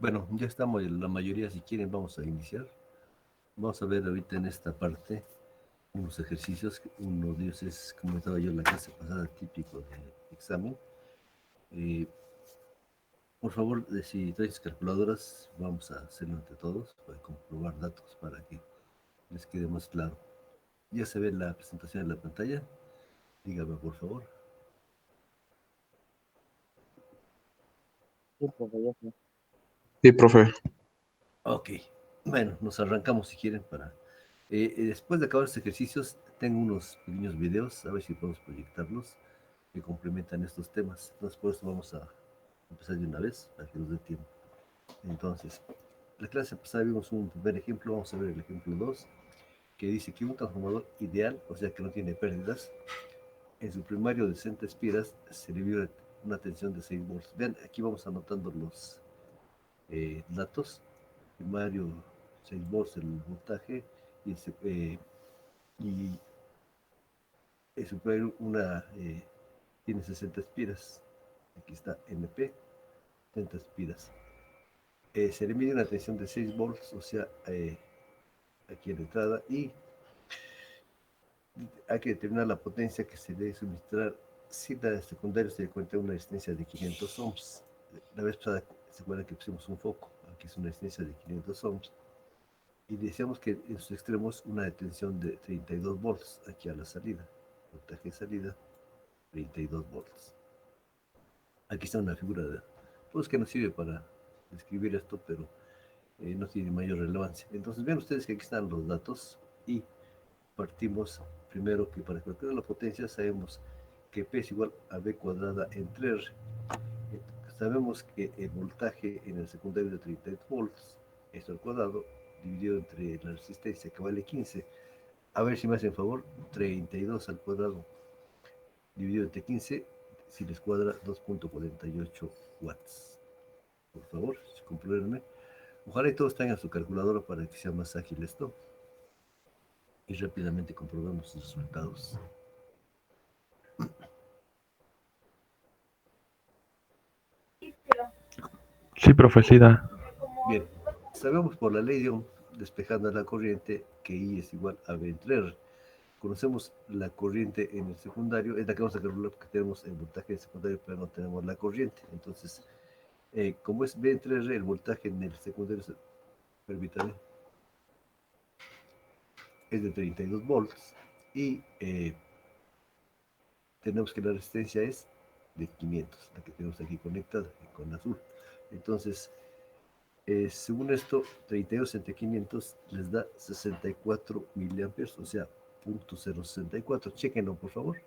Bueno, ya estamos la mayoría, si quieren vamos a iniciar. Vamos a ver ahorita en esta parte unos ejercicios, uno de ellos es, como estaba yo en la clase pasada, típico de examen. Eh, por favor, si traes calculadoras, vamos a hacerlo entre todos para comprobar datos para que les quede más claro. Ya se ve la presentación en la pantalla, dígame por favor. Sí, profe, ya sé. Sí, profe. Ok, bueno, nos arrancamos si quieren para... después de acabar los ejercicios, tengo unos pequeños videos, a ver si podemos proyectarlos, que complementan estos temas. Entonces, por eso vamos a empezar de una vez, para que nos dé tiempo. Entonces, la clase pasada vimos un primer ejemplo, vamos a ver el ejemplo 2, que dice que un transformador ideal, o sea que no tiene pérdidas, en su primario de 60 espiras se le vio una tensión de 6 volts. Vean, aquí vamos anotando los datos. Primario 6 volts el voltaje y, y el superior tiene 60 espiras. Aquí está NP, 30 espiras. Se le mide una tensión de 6 volts, o sea, aquí en la entrada, y hay que determinar la potencia que se debe suministrar si la secundaria se cuenta una resistencia de 500 ohms. La vez pasada se acuerdan que pusimos un foco, aquí es una resistencia de 500 ohms, y decíamos que en sus extremos una detención de 32 volts aquí a la salida, voltaje de salida 32 volts. Aquí está una figura de, pues que nos sirve para describir esto, pero no tiene mayor relevancia. Entonces vean ustedes que aquí están los datos y partimos primero que para calcular la potencia sabemos que P es igual a B cuadrada entre R. Sabemos que el voltaje en el secundario de 32 volts, esto al cuadrado, dividido entre la resistencia que vale 15. A ver si me hacen favor, 32 al cuadrado dividido entre 15, si les cuadra 2.48 watts. Por favor, compruébenme. Ojalá y todos tengan su calculadora para que sea más ágil esto. Y rápidamente comprobemos los resultados. Sí, profe, sí da. Bien, sabemos por la ley de Ohm, despejando la corriente, que I es igual a V entre R. Conocemos la corriente en el secundario, es la que vamos a calcular porque tenemos el voltaje en el secundario, pero no tenemos la corriente. Entonces, como es V entre R, el voltaje en el secundario, permítame, es de 32 volts y tenemos que la resistencia es de 500, la que tenemos aquí conectada con azul. Entonces, según esto, 32 entre 500 les da 64 miliamperes, o sea, 0.064. Chequenlo, por favor.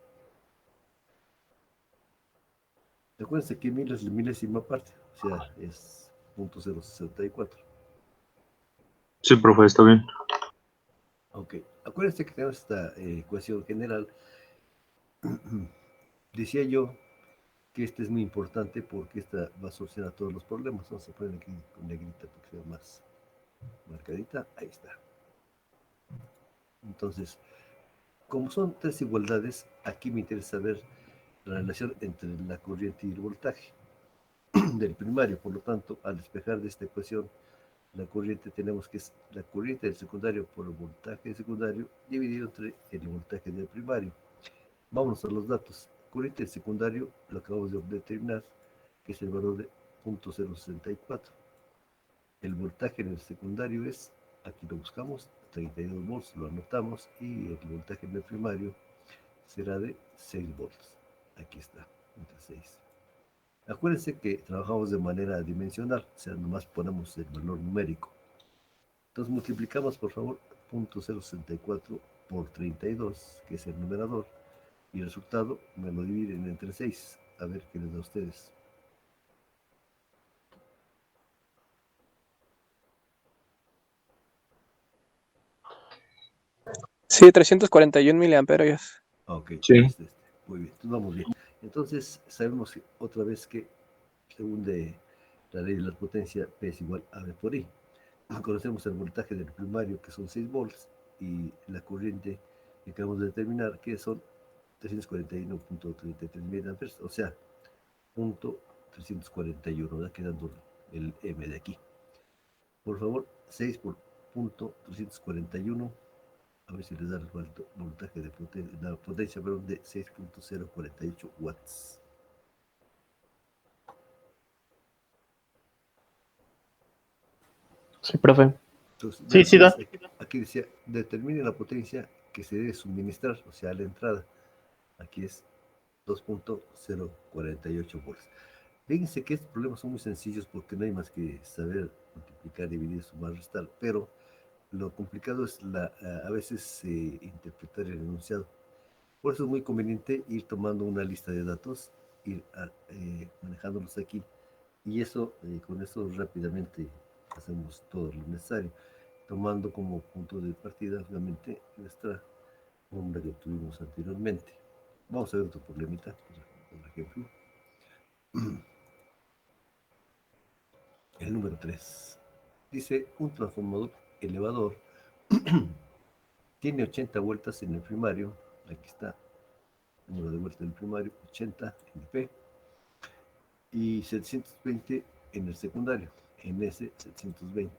Recuerden que 1000 es la milésima parte, o sea, es 0.064. Sí, profe, está bien. Ok, acuérdense que tenemos esta ecuación general. Decía yo que esta es muy importante porque esta va a solucionar todos los problemas. Vamos a poner aquí con negrita para que sea más marcadita. Ahí está. Entonces, como son tres igualdades, aquí me interesa ver la relación entre la corriente y el voltaje del primario. Por lo tanto, al despejar de esta ecuación, la corriente tenemos que es la corriente del secundario por el voltaje del secundario dividido entre el voltaje del primario. Vámonos a los datos. Corriente del secundario lo acabamos de determinar, que es el valor de 0.064. El voltaje en el secundario es, aquí lo buscamos, 32 volts, lo anotamos, y el voltaje en el primario será de 6 volts. Aquí está, entre 6. Acuérdense que trabajamos de manera dimensional, o sea, nomás ponemos el valor numérico. Entonces multiplicamos, por favor, 0.064 por 32, que es el numerador, y el resultado me lo dividen entre 6. A ver qué les da a ustedes. Sí, 341 miliamperios. Ok, Sí. muy bien, entonces vamos bien. Entonces sabemos otra vez que según la ley de la potencia, P es igual a V por I. Conocemos el voltaje del primario, que son 6 volts, y la corriente que acabamos de determinar, que son 341.33 miliamperes, o sea, punto 341, ¿verdad? Quedando el M de aquí. Por favor, 6 por punto 341. A ver si les da el voltaje de la potencia de 6.048 watts. Sí, profe. Entonces, Sí, sí da. aquí decía, determine la potencia que se debe suministrar, o sea, a la entrada. Aquí es 2.048 volts. Fíjense que estos problemas son muy sencillos porque no hay más que saber multiplicar, dividir, sumar, restar, pero lo complicado es a veces interpretar el enunciado. Por eso es muy conveniente ir tomando una lista de datos, ir manejándolos aquí, y eso, con eso rápidamente hacemos todo lo necesario, tomando como punto de partida, obviamente, nuestra fórmula que tuvimos anteriormente. Vamos a ver otro problemita, por ejemplo. El número 3. Dice, un transformador elevador tiene 80 vueltas en el primario. Aquí está, el número de vueltas en el primario, 80 NP, y 720 en el secundario, NS 720.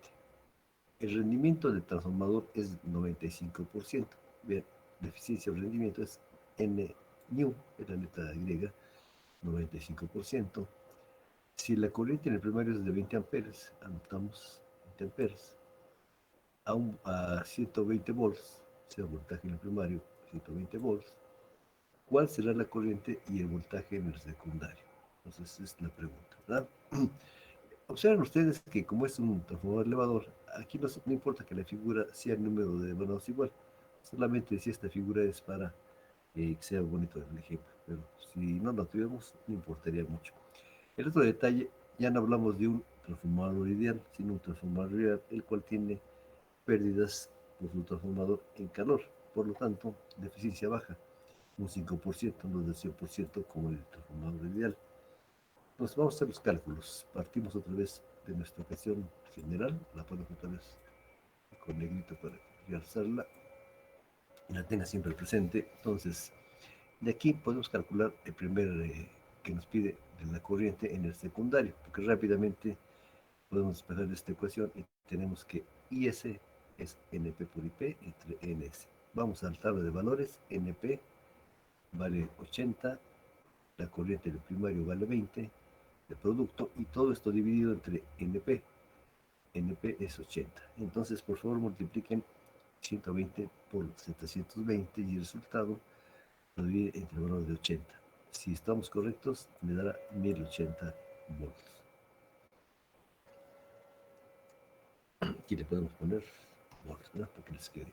El rendimiento del transformador es 95%. Bien, la eficiencia del rendimiento es N new, es la letra griega, 95%. Si la corriente en el primario es de 20 amperes, anotamos 20 amperes, a 120 volts, o sea, voltaje en el primario, 120 volts, ¿cuál será la corriente y el voltaje en el secundario? Entonces, es la pregunta, ¿verdad? Observen ustedes que como es un transformador elevador, aquí no importa que la figura sea el número de vanos igual, solamente si esta figura es para que sea bonito el ejemplo, pero si no lo tuviéramos, no importaría mucho. El otro detalle, ya no hablamos de un transformador ideal, sino un transformador real, el cual tiene pérdidas por su transformador en calor, por lo tanto, de eficiencia baja, un 5%, no del 100% como el transformador ideal. Entonces vamos a hacer los cálculos. Partimos otra vez de nuestra ecuación general, la ponemos otra vez con negrito para realzarla y la tenga siempre presente. Entonces, de aquí podemos calcular el primer que nos pide de la corriente en el secundario, porque rápidamente podemos despejar esta ecuación y tenemos que IS es NP por IP entre NS. Vamos al tabla de valores, NP vale 80, la corriente del primario vale 20, de producto, y todo esto dividido entre NP. NP es 80. Entonces, por favor, multipliquen 120 por 720 y el resultado lo divide entre el valor de 80. Si estamos correctos, me dará 1080 volts. Aquí le podemos poner volts, ¿verdad? Para que les quede.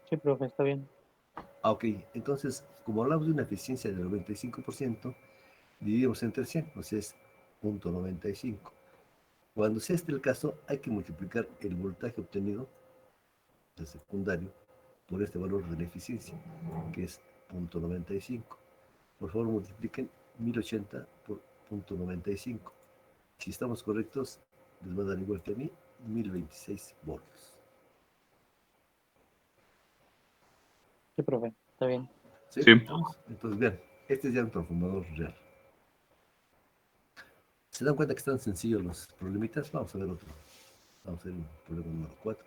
Sí, profe, está bien. Ok, entonces, como hablamos de una eficiencia del 95%, dividimos entre 100, o sea, es 0.95. Cuando sea este el caso, hay que multiplicar el voltaje obtenido del secundario por este valor de la eficiencia, que es 0.95. Por favor, multipliquen 1080 por 0.95. Si estamos correctos, les va a dar igual que a mí, 1026 volts. Sí, profe, está bien. ¿Sí? Sí. Entonces, vean, este es ya un transformador real. ¿Se dan cuenta que están sencillos los problemitas? Vamos a ver otro. Vamos a ver el problema número 4.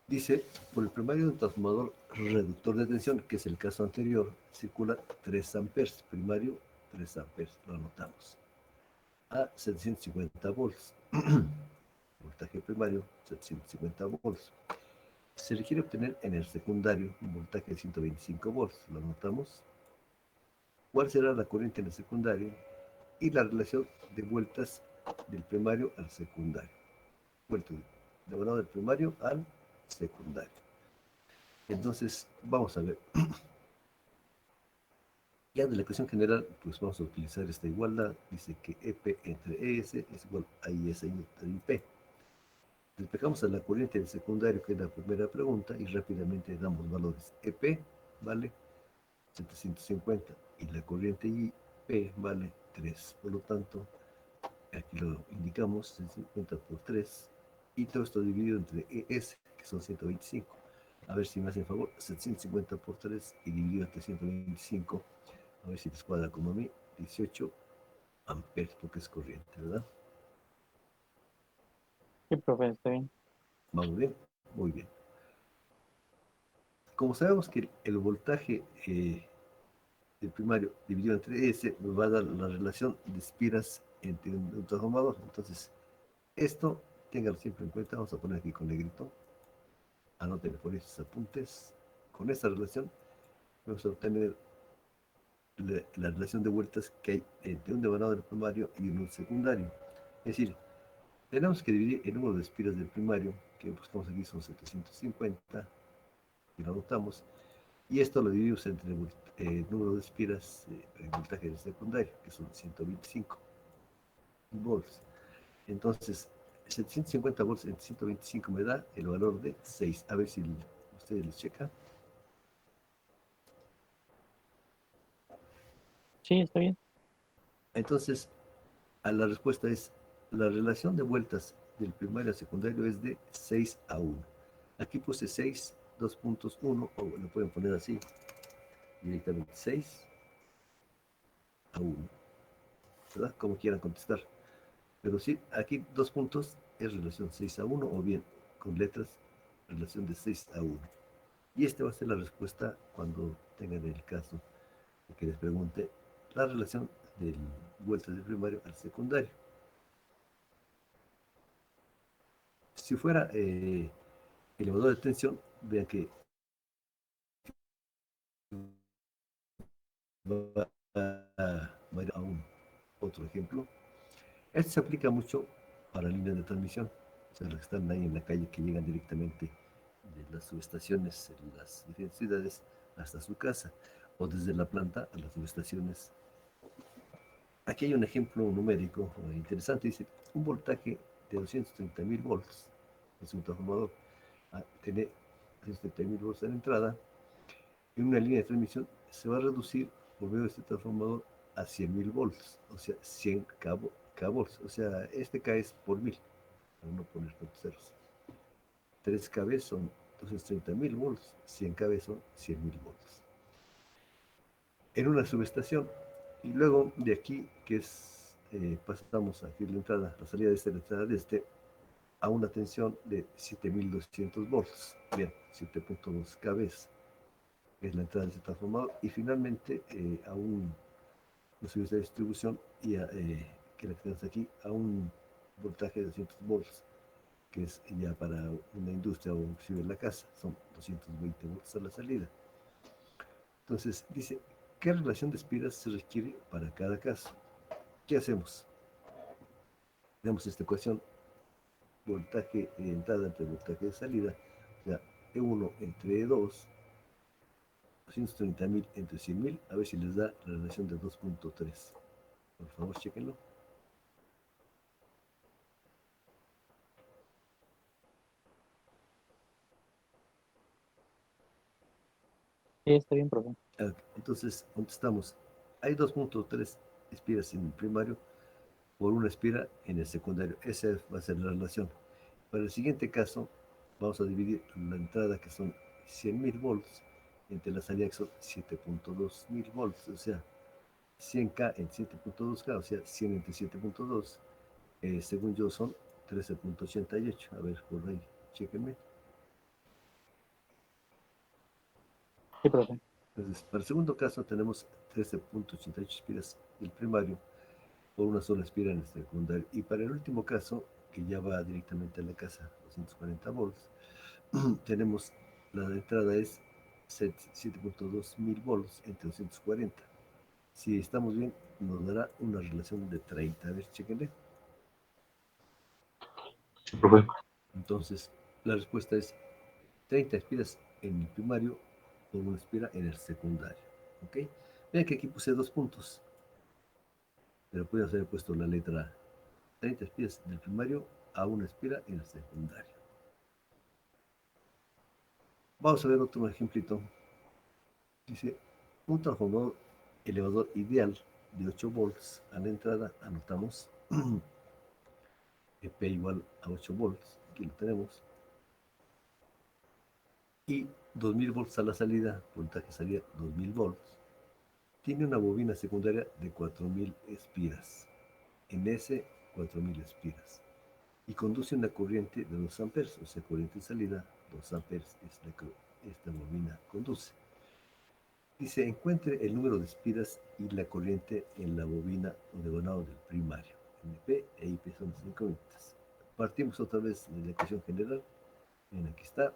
Dice, por el primario de un transformador reductor de tensión, que es el caso anterior, circula 3 amperes, primario 3 amperes, lo anotamos, a 750 volts. Voltaje primario, 750 volts. Se requiere obtener en el secundario un voltaje de 125 volts, lo anotamos. ¿Cuál será la corriente en el secundario? Y la relación de vueltas del primario al secundario. Vueltas del primario al secundario. Entonces, vamos a ver. Ya de la ecuación general, pues vamos a utilizar esta igualdad. Dice que EP entre ES es igual a IS entre IP. Despejamos a la corriente del secundario, que es la primera pregunta, y rápidamente damos valores. EP vale 750 y la corriente IP vale 3. Por lo tanto, aquí lo indicamos, 750 por 3, y todo esto dividido entre ES, que son 125. A ver si me hacen favor, 750 por 3 y dividido entre 125. A ver si les cuadra como a mí, 18 amperes, porque es corriente, ¿verdad? Sí, profe, está bien. ¿Vamos bien? Muy bien. Como sabemos que el voltaje del primario dividido entre S nos va a dar la relación de espiras entre un transformador. Entonces, esto, ténganlo siempre en cuenta, vamos a poner aquí con negrito, anoten por esos apuntes. Con esta relación vamos a obtener la relación de vueltas que hay entre un devanado del primario y un secundario. Es decir, tenemos que dividir el número de espiras del primario, que buscamos aquí son 750, y lo anotamos, y esto lo dividimos entre el número de espiras, el voltaje del secundario, que son 125 volts. Entonces, 750 volts entre 125 me da el valor de 6. A ver si ustedes les checan. Sí, está bien. Entonces, la respuesta es, la relación de vueltas del primario al secundario es de 6:1. Aquí puse 6, 2.1, o lo pueden poner así, directamente 6:1, ¿verdad? Como quieran contestar. Pero sí, aquí 2 puntos es relación 6:1, o bien con letras relación de 6:1. Y esta va a ser la respuesta cuando tengan el caso de que les pregunte la relación de vueltas del primario al secundario. Si fuera elevador de tensión, vean que va a ir a un otro ejemplo. Esto se aplica mucho para líneas de transmisión, o sea, las que están ahí en la calle, que llegan directamente de las subestaciones en las diferentes ciudades hasta su casa, o desde la planta a las subestaciones. Aquí hay un ejemplo numérico interesante. Dice, un voltaje de 230.000 volts es un transformador. Tiene 230.000 volts en la entrada. En una línea de transmisión se va a reducir por medio de este transformador a 100.000 volts, o sea, 100 K volts. O sea, este K es por 1000, para no poner tantos ceros. 3 KB son 230.000 volts, 100 KB son 100.000 volts. En una subestación, y luego de aquí, que es, pasamos aquí la entrada, la salida de este, la entrada de este, a una tensión de 7.200 volts, bien, 7.2 KB es la entrada de este transformador, y finalmente a una subida de distribución, y que la tenemos aquí, a un voltaje de 200 volts, que es ya para una industria o inclusive en la casa, son 220 volts a la salida. Entonces dice, ¿qué relación de espiras se requiere para cada caso? ¿Qué hacemos? Tenemos esta ecuación, voltaje de entrada entre voltaje de salida, o sea, E1 entre E2, 230.000 entre 100.000, a ver si les da la relación de 2.3. Por favor, chequenlo. Sí, está bien, profe. Entonces, contestamos, hay 2.3 espiras en el primario por una espira en el secundario. Esa va a ser la relación. Para el siguiente caso, vamos a dividir la entrada, que son 100.000 volts, entre la salida, que son 7.2 mil volts, o sea, 100K en 7.2K, o sea, 100 entre 7.2, según yo son 13.88. A ver, por ahí, chéquenme. Sí, profe. Entonces, para el segundo caso tenemos 13.88 espiras del primario por una sola espira en el secundario. Y para el último caso, que ya va directamente a la casa, 240 volts, tenemos la entrada es 7.2 mil volts entre 240. Si estamos bien, nos dará una relación de 30. A ver, chéquenle. Sí, profe. Entonces, la respuesta es 30 espiras en el primario por una espira en el secundario. ¿Ok? Vean que aquí puse 2 puntos, pero puede haber puesto la letra 30 espiras del primario a una espira en el secundario. Vamos a ver otro ejemplito. Dice, un transformador elevador ideal de 8 volts a la entrada, anotamos P igual a 8 volts, aquí lo tenemos, y 2000 volts a la salida, voltaje salida 2000 volts, tiene una bobina secundaria de 4000 espiras, en S 4000 espiras, y conduce una corriente de 2 amperes, o sea, corriente de salida 2 amperes es la que esta bobina conduce. Dice, encuentre el número de espiras y la corriente en la bobina o devanado del primario. NP e IP son las incógnitas. Partimos otra vez de la ecuación general. Bien, aquí está.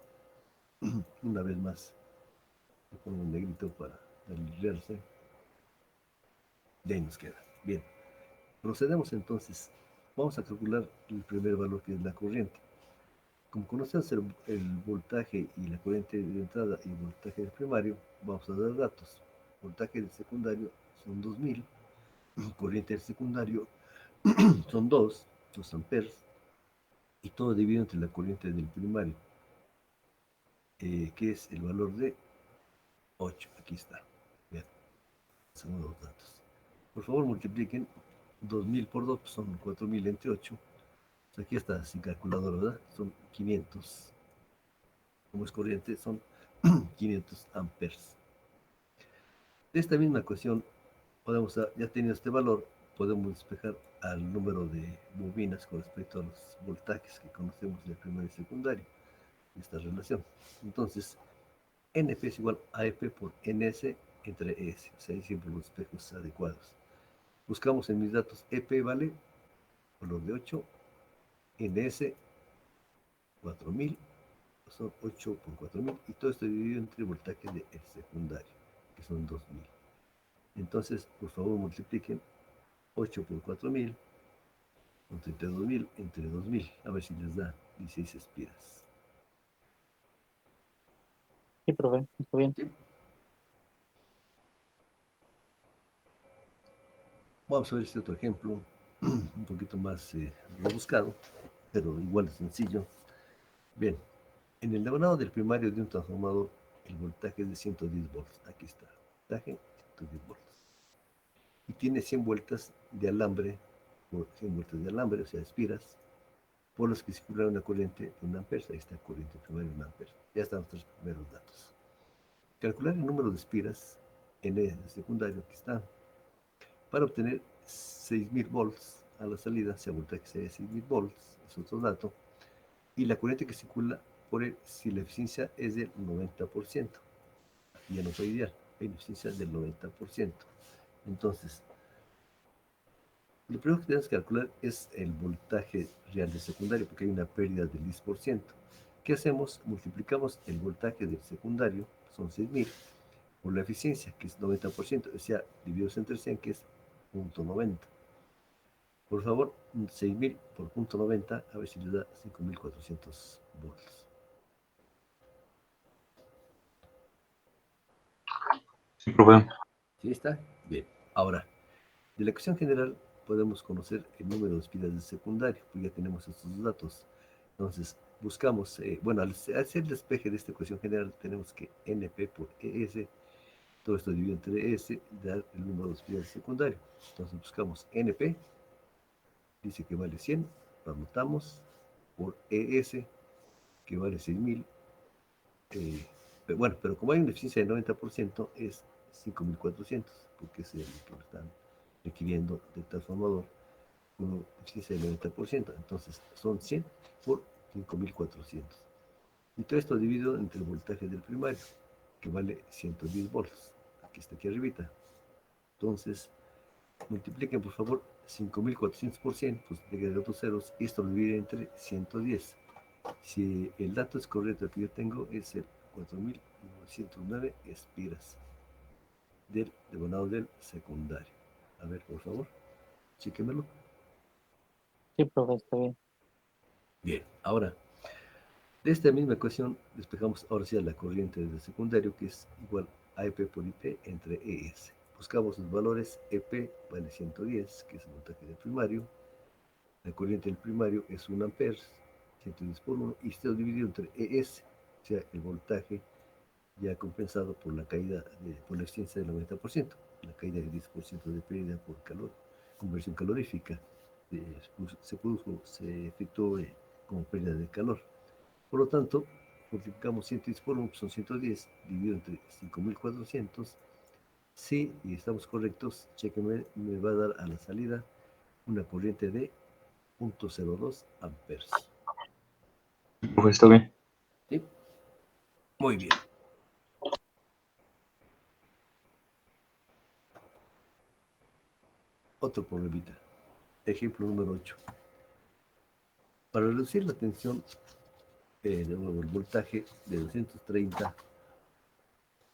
Una vez más, le pongo un negrito para darle. Y ahí nos queda. Bien. Procedemos entonces. Vamos a calcular el primer valor, que es la corriente. Como conocemos el voltaje y la corriente de entrada y el voltaje del primario, vamos a dar datos. Voltaje del secundario son 2000, corriente del secundario son 2 amperes, y todo dividido entre la corriente del primario, que es el valor de 8. Aquí está. Vean, son los datos. Por favor, multipliquen 2000 por 2, pues son 4000 entre 8. Pues aquí está sin calculadora, ¿verdad? Son 500. Como es corriente, son 500 amperes. De esta misma ecuación, ya teniendo este valor, podemos despejar al número de bobinas con respecto a los voltajes que conocemos del primario y secundario, esta relación. Entonces, NP es igual a EP por NS entre ES, o sea, ahí siempre los despejos adecuados. Buscamos en mis datos, EP vale valor de 8, NS 4000, son 8 por 4000, y todo esto dividido entre voltaje del secundario, que son 2000. Entonces, por favor, multipliquen 8 por 4000, con 32.000 entre 2000, a ver si les da 16 espiras. Sí, profe, está bien. ¿Sí? Vamos a ver este otro ejemplo, un poquito más rebuscado, pero igual de sencillo. Bien, en el devanado del primario de un transformador, el voltaje es de 110 volts. Aquí está, voltaje 110 volts. Y tiene 100 vueltas de alambre, o sea, espiras, por las que circula una corriente de 1 ampere. Ahí está, corriente primaria de 1 ampere. Ya están nuestros primeros datos. Calcular el número de espiras en el secundario, aquí está, para obtener 6000 volts a la salida, sea voltaje sea de 6000 volts, es otro dato, y la corriente que circula por él, si la eficiencia es del 90%, ya no fue ideal, hay una eficiencia del 90%. Entonces, lo primero que tenemos que calcular es el voltaje real del secundario, porque hay una pérdida del 10%. ¿Qué hacemos? Multiplicamos el voltaje del secundario, son 6000, por la eficiencia, que es 90%, o sea, divididos entre 100, que es 0.90. Por favor, 6000 por 0.90, a ver si le da 5400 volts. Sí, profe. ¿Sí está? Bien. Ahora, de la ecuación general podemos conocer el número de espiras del secundario, pues ya tenemos estos datos. Entonces, buscamos, bueno, al hacer el despeje de esta ecuación general, tenemos que NP por ES, todo esto dividido entre ES, dar el número de espiras del secundario. Entonces buscamos NP, dice que vale 100, lo anotamos, por ES, que vale 6000. Bueno, pero como hay una eficiencia de 90%, es 5400, porque es el que están requiriendo del transformador con una eficiencia del 90%. Entonces son 100 por 5400. Y todo esto dividido entre el voltaje del primario, que vale 110 volts. Aquí está, aquí arribita. Entonces, multipliquen por favor 5400 por 100, pues de otros ceros, y esto lo divide entre 110. Si el dato es correcto, el que yo tengo es el 4909 espiras del devanado del secundario. A ver, por favor, chíquemelo. Sí, profe, está bien. Bien, ahora, de esta misma ecuación, despejamos ahora sí a la corriente del secundario, que es igual a EP por IP entre ES. Buscamos los valores. EP vale 110, que es el voltaje del primario. La corriente del primario es 1 ampere, 110 por 1, y esto dividido entre ES, o sea, el voltaje ya compensado por la caída, por la eficiencia del 90%, la caída del 10% de pérdida por calor, conversión calorífica, se efectuó como pérdida de calor. Por lo tanto, multiplicamos 110 por 1, son 110, dividido entre 5400. Si estamos correctos, chequenme, me va a dar a la salida una corriente de 0.02 amperes. Profe, está bien. ¿Sí? Muy bien. Otro problemita. Ejemplo número 8. Para reducir la tensión, de nuevo el voltaje de 230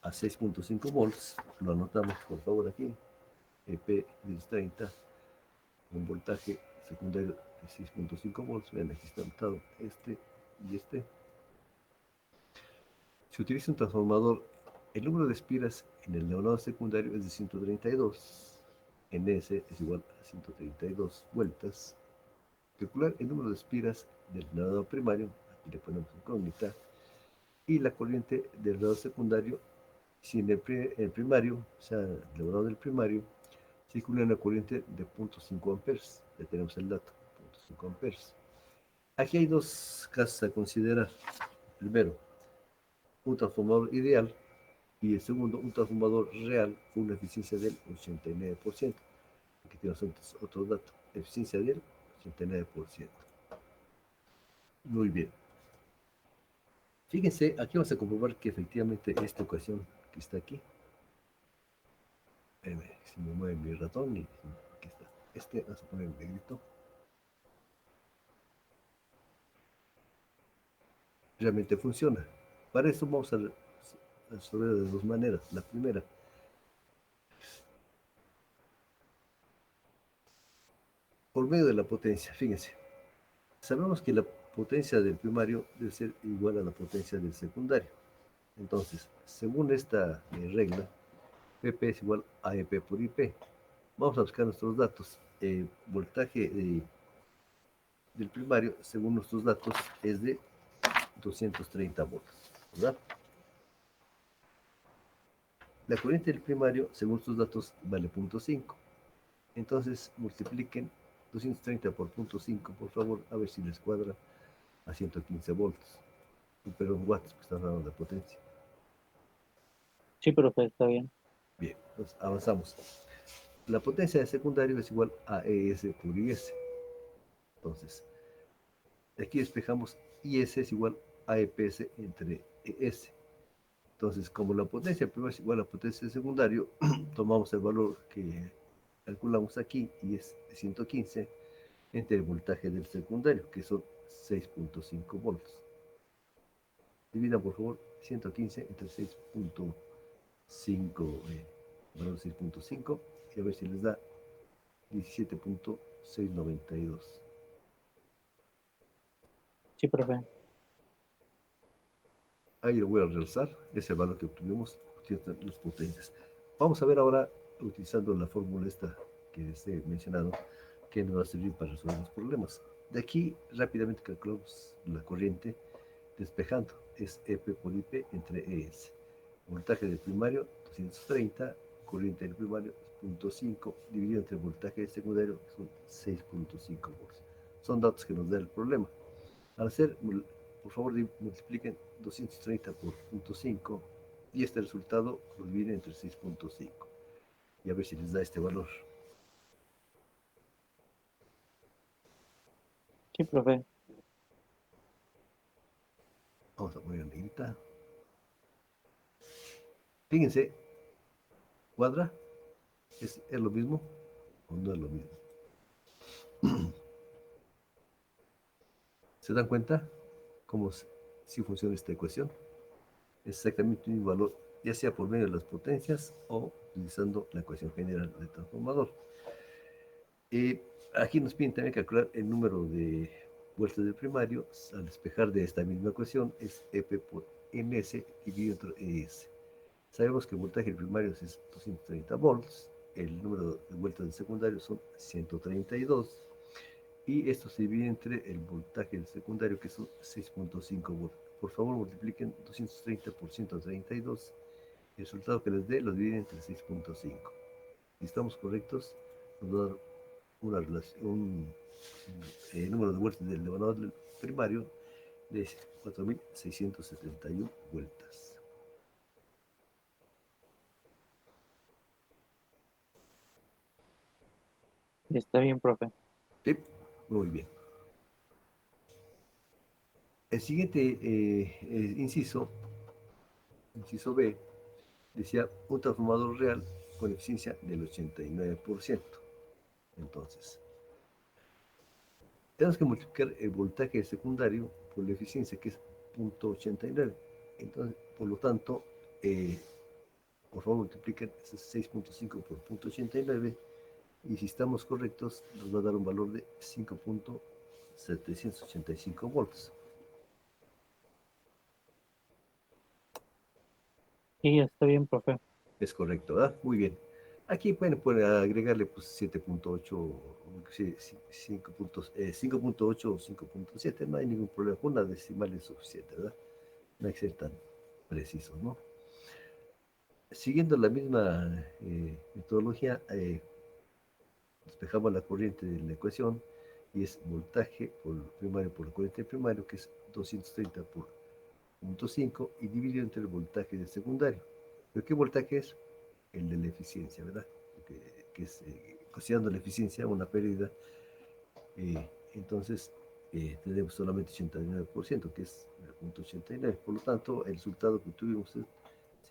a 6.5 volts, lo anotamos por favor aquí, EP 230, un voltaje secundario de 6.5 volts, vean aquí está anotado este y este. Se utiliza un transformador, el número de espiras en el leonado secundario es de 132, Ns es igual a 132 vueltas. Calcular el número de espiras del leonado primario, aquí le ponemos incógnita, y la corriente del leonado secundario, si en el primario, o sea, el leonado del primario, circula una corriente de 0.5 amperes. Ya tenemos el dato, 0.5 amperes. Aquí hay dos casos a considerar. Primero, un transformador ideal, y el segundo, un transformador real con una eficiencia del 89%. Aquí tenemos otro dato, eficiencia del 89%. Muy bien. Fíjense, aquí vamos a comprobar que efectivamente esta ecuación que está aquí, si me mueve mi ratón, y aquí está. Este vamos a poner en negrito. Realmente funciona. Para eso vamos a resolver de dos maneras. La primera, por medio de la potencia. Fíjense, sabemos que la potencia del primario debe ser igual a la potencia del secundario. Entonces, según esta regla, PP es igual a EP por IP. Vamos a buscar nuestros datos. Voltaje del primario, según nuestros datos, es de 230 volts, ¿verdad? La corriente del primario, según sus datos, vale 0.5. Entonces, multipliquen 230 por 0.5, por favor, a ver si les cuadra a 115 volts. Perdón, watts, que están hablando de potencia. Sí, profe, está bien. Bien, entonces avanzamos. La potencia de secundario es igual a ES por IS. Entonces, aquí despejamos IS es igual a EPS entre ES. Entonces, como la potencia primaria es igual a la potencia de secundario, tomamos el valor que calculamos aquí y es 115 entre el voltaje del secundario, que son 6.5 volts. Dividan, por favor, 115 entre 6.5, valor 6.5, y a ver si les da 17.692. Sí, profe. Ahí lo voy a realzar, ese valor que obtuvimos, utilizando las potencias. Vamos a ver ahora, utilizando la fórmula esta que les he mencionado, que nos va a servir para resolver los problemas. De aquí rápidamente calculamos la corriente despejando. Es EP por IP entre ES. Voltaje del primario 230, corriente del primario 0.5 dividido entre el voltaje del secundario son 6.5 volts. Son datos que nos da el problema. Al hacer, por favor, multipliquen 230 por 0.5 y este resultado lo dividen entre 6.5 y a ver si les da este valor. Sí, profe. Vamos a poner en negrita. Fíjense, cuadra, ¿es lo mismo o no es lo mismo? ¿Se dan cuenta cómo si funciona esta ecuación? Es exactamente un valor, ya sea por medio de las potencias o utilizando la ecuación general del transformador. Aquí nos piden también calcular el número de vueltas del primario. Al despejar de esta misma ecuación es EP por Ns dividido entre ES. Sabemos que el voltaje del primario es 230 volts, el número de vueltas del secundario son 132 y esto se divide entre el voltaje del secundario que son 6.5 volts. Por favor multipliquen 230 por 132, el resultado que les dé lo dividen entre 6.5. Si estamos correctos, nos va a dar una relación, el número de vueltas del elevador del primario de 4.671 vueltas. Está bien, profe. Sí, muy bien. El siguiente inciso B, decía un transformador real con eficiencia del 89%. Entonces, tenemos que multiplicar el voltaje secundario por la eficiencia, que es 0.89. Entonces, por lo tanto, por favor multipliquen 6.5 por 0.89 y si estamos correctos nos va a dar un valor de 5.785 volts. Sí, está bien, profe. Es correcto, ¿verdad? Muy bien. Aquí pueden agregarle pues 7.8, 5.8 o 5.7, no hay ningún problema. Una decimal es suficiente, ¿verdad? No hay que ser tan preciso, ¿no? Siguiendo la misma metodología, despejamos la corriente de la ecuación y es voltaje por primario por la corriente primario, que es 230 por 0.5 y dividido entre el voltaje de secundario. ¿Pero qué voltaje es? El de la eficiencia, ¿verdad? Que es, considerando la eficiencia una pérdida, entonces tenemos solamente 89%, que es el 0.89. Por lo tanto, el resultado que tuvimos es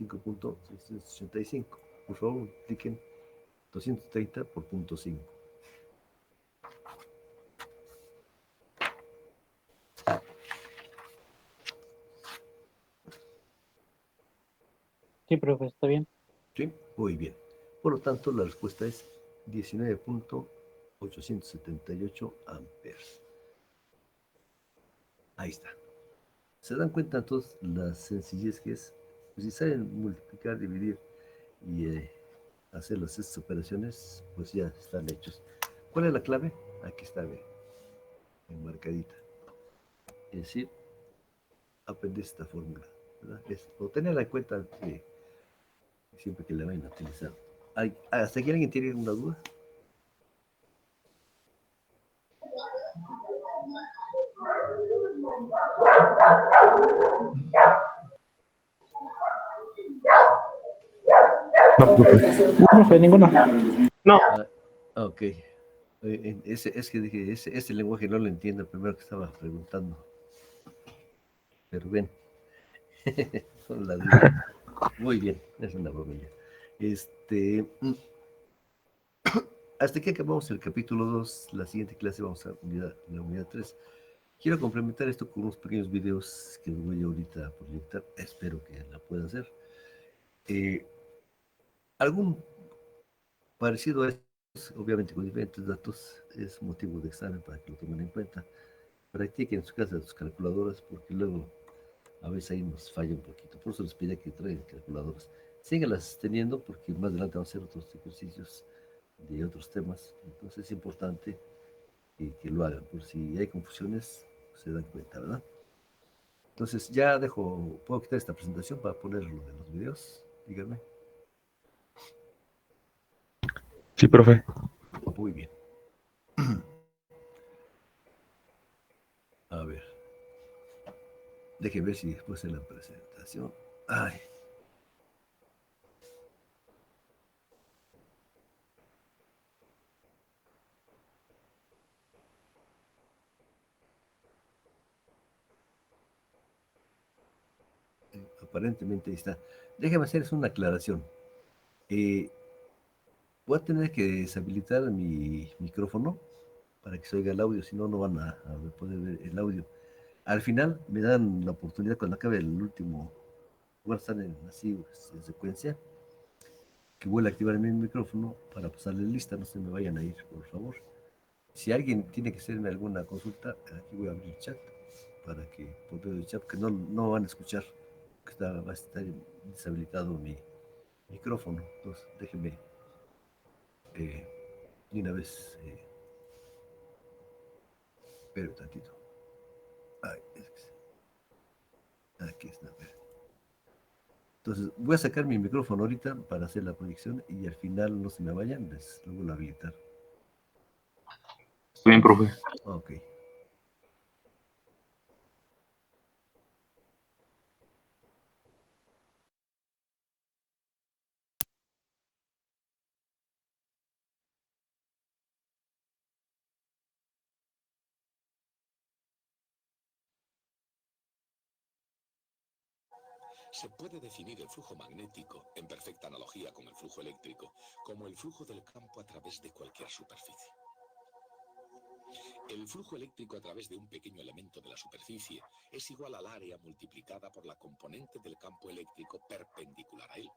5.685. Por favor, multipliquen 230 por 0.5. Sí, profe, está bien. ¿Sí? Muy bien. Por lo tanto, la respuesta es 19.878 amperes. Ahí está. ¿Se dan cuenta entonces la sencillez que es? Pues si saben multiplicar, dividir y hacer estas operaciones, pues ya están hechos. ¿Cuál es la clave? Aquí está, ve, enmarcadita. Es decir, aprender esta fórmula, ¿verdad? O tenerla en cuenta siempre que la vayan a utilizar. ¿Hasta aquí alguien tiene una duda? No, profe. No, profe, ninguno. No. Ok. Es que dije, ese lenguaje no lo entiendo, el primero que estaba preguntando. Pero ven, son las dudas. Muy bien, es una bromilla. Hasta aquí acabamos el capítulo 2. La siguiente clase vamos a la unidad 3. Quiero complementar esto con unos pequeños videos que voy ahorita a proyectar. Espero que la puedan hacer. Algún parecido a esto, obviamente con diferentes datos, es motivo de examen para que lo tomen en cuenta. Practiquen en su casa sus calculadoras porque luego a veces ahí nos falla un poquito. Por eso les pide que traigan calculadoras. Síganlas teniendo porque más adelante vamos a hacer otros ejercicios de otros temas. Entonces es importante que lo hagan. Por si hay confusiones, se dan cuenta, ¿verdad? Entonces ya puedo quitar esta presentación para ponerlo en los videos. Díganme. Sí, profe. Muy bien. A ver. Déjenme ver si después de la presentación. Ay. Aparentemente ahí está. Déjame hacerles una aclaración. Eh, Voy a tener que deshabilitar mi micrófono para que se oiga el audio, si no, no van a poder ver el audio. Al final me dan la oportunidad cuando acabe el último, bueno, están así en secuencia, que vuelva a activar mi micrófono para pasarle lista, no se me vayan a ir, por favor. Si alguien tiene que hacerme alguna consulta, aquí voy a abrir el chat para que por medio del chat, que no van a escuchar, que va a estar deshabilitado mi micrófono. Entonces, déjenme de una vez, espera un tantito. Ay, aquí está. Entonces, voy a sacar mi micrófono ahorita para hacer la proyección y al final no se me vayan, les lo vuelvo a habilitar. Está bien, profe. Ok. Se puede definir el flujo magnético, en perfecta analogía con el flujo eléctrico, como el flujo del campo a través de cualquier superficie. El flujo eléctrico a través de un pequeño elemento de la superficie es igual al área multiplicada por la componente del campo eléctrico perpendicular a él.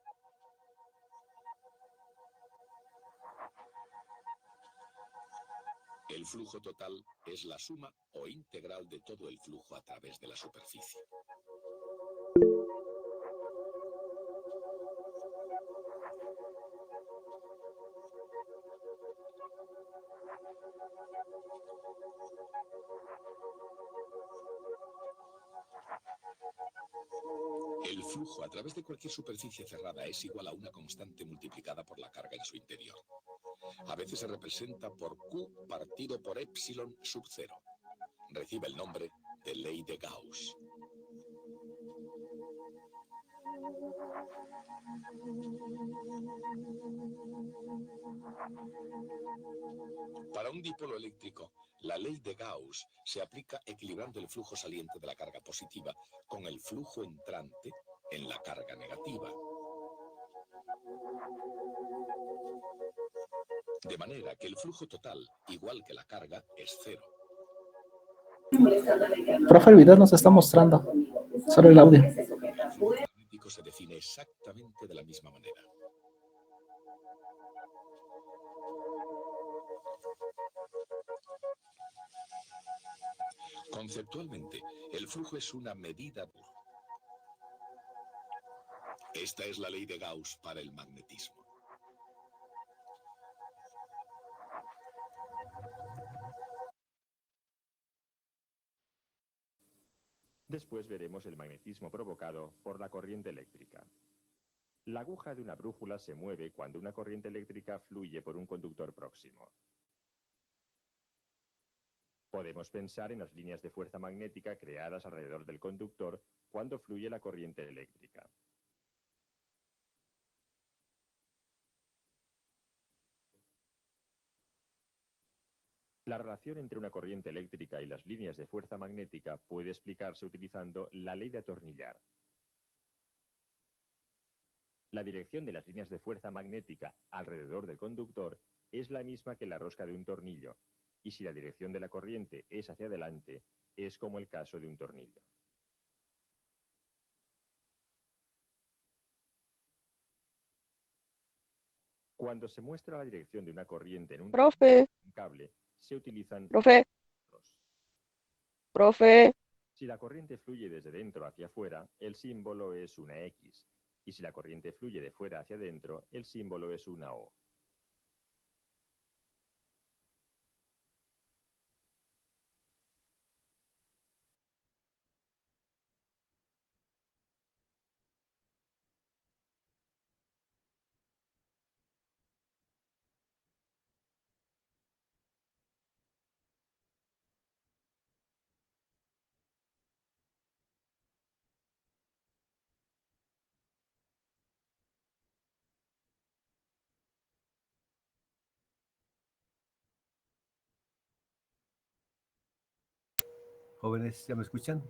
El flujo total es la suma o integral de todo el flujo a través de la superficie. El flujo a través de cualquier superficie cerrada es igual a una constante multiplicada por la carga en su interior. A veces se representa por Q partido por epsilon sub 0. Recibe el nombre de ley de Gauss. Para un dipolo eléctrico, la ley de Gauss se aplica equilibrando el flujo saliente de la carga positiva con el flujo entrante en la carga negativa. De manera que el flujo total, igual que la carga, es cero. Profe, el video nos está mostrando. Solo el audio. El flujo magnético se define exactamente de la misma manera. Conceptualmente, el flujo es una medida. Esta es la ley de Gauss para el magnetismo. Después veremos el magnetismo provocado por la corriente eléctrica. La aguja de una brújula se mueve cuando una corriente eléctrica fluye por un conductor próximo. Podemos pensar en las líneas de fuerza magnética creadas alrededor del conductor cuando fluye la corriente eléctrica. La relación entre una corriente eléctrica y las líneas de fuerza magnética puede explicarse utilizando la ley de atornillar. La dirección de las líneas de fuerza magnética alrededor del conductor es la misma que la rosca de un tornillo, y si la dirección de la corriente es hacia adelante, es como el caso de un tornillo. Cuando se muestra la dirección de una corriente en un cable, se utilizan Profe. Si la corriente fluye desde dentro hacia afuera, el símbolo es una X, y si la corriente fluye de fuera hacia adentro, el símbolo es una O. Jóvenes, ¿ya me escuchan?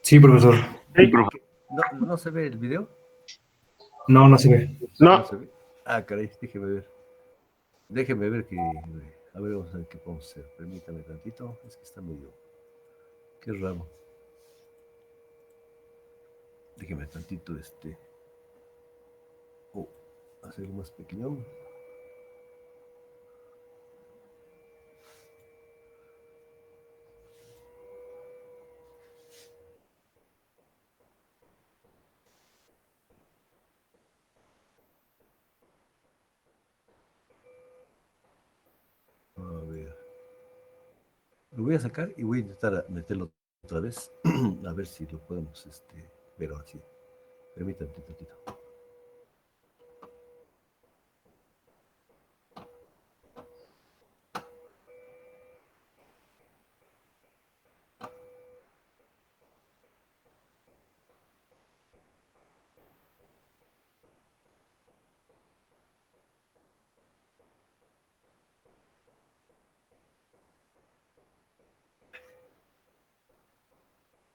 Sí, profesor. ¿No se ve el video? No, no se ve. No se ve. Ah, caray, déjeme ver. Déjeme ver que... A ver, vamos a ver qué podemos hacer. Permítame tantito. Es que está medio... Qué raro. Déjeme tantito hacerlo más pequeño. A ver. Lo voy a sacar y voy a intentar meterlo otra vez. A ver si lo podemos ver así. Permítame tantito.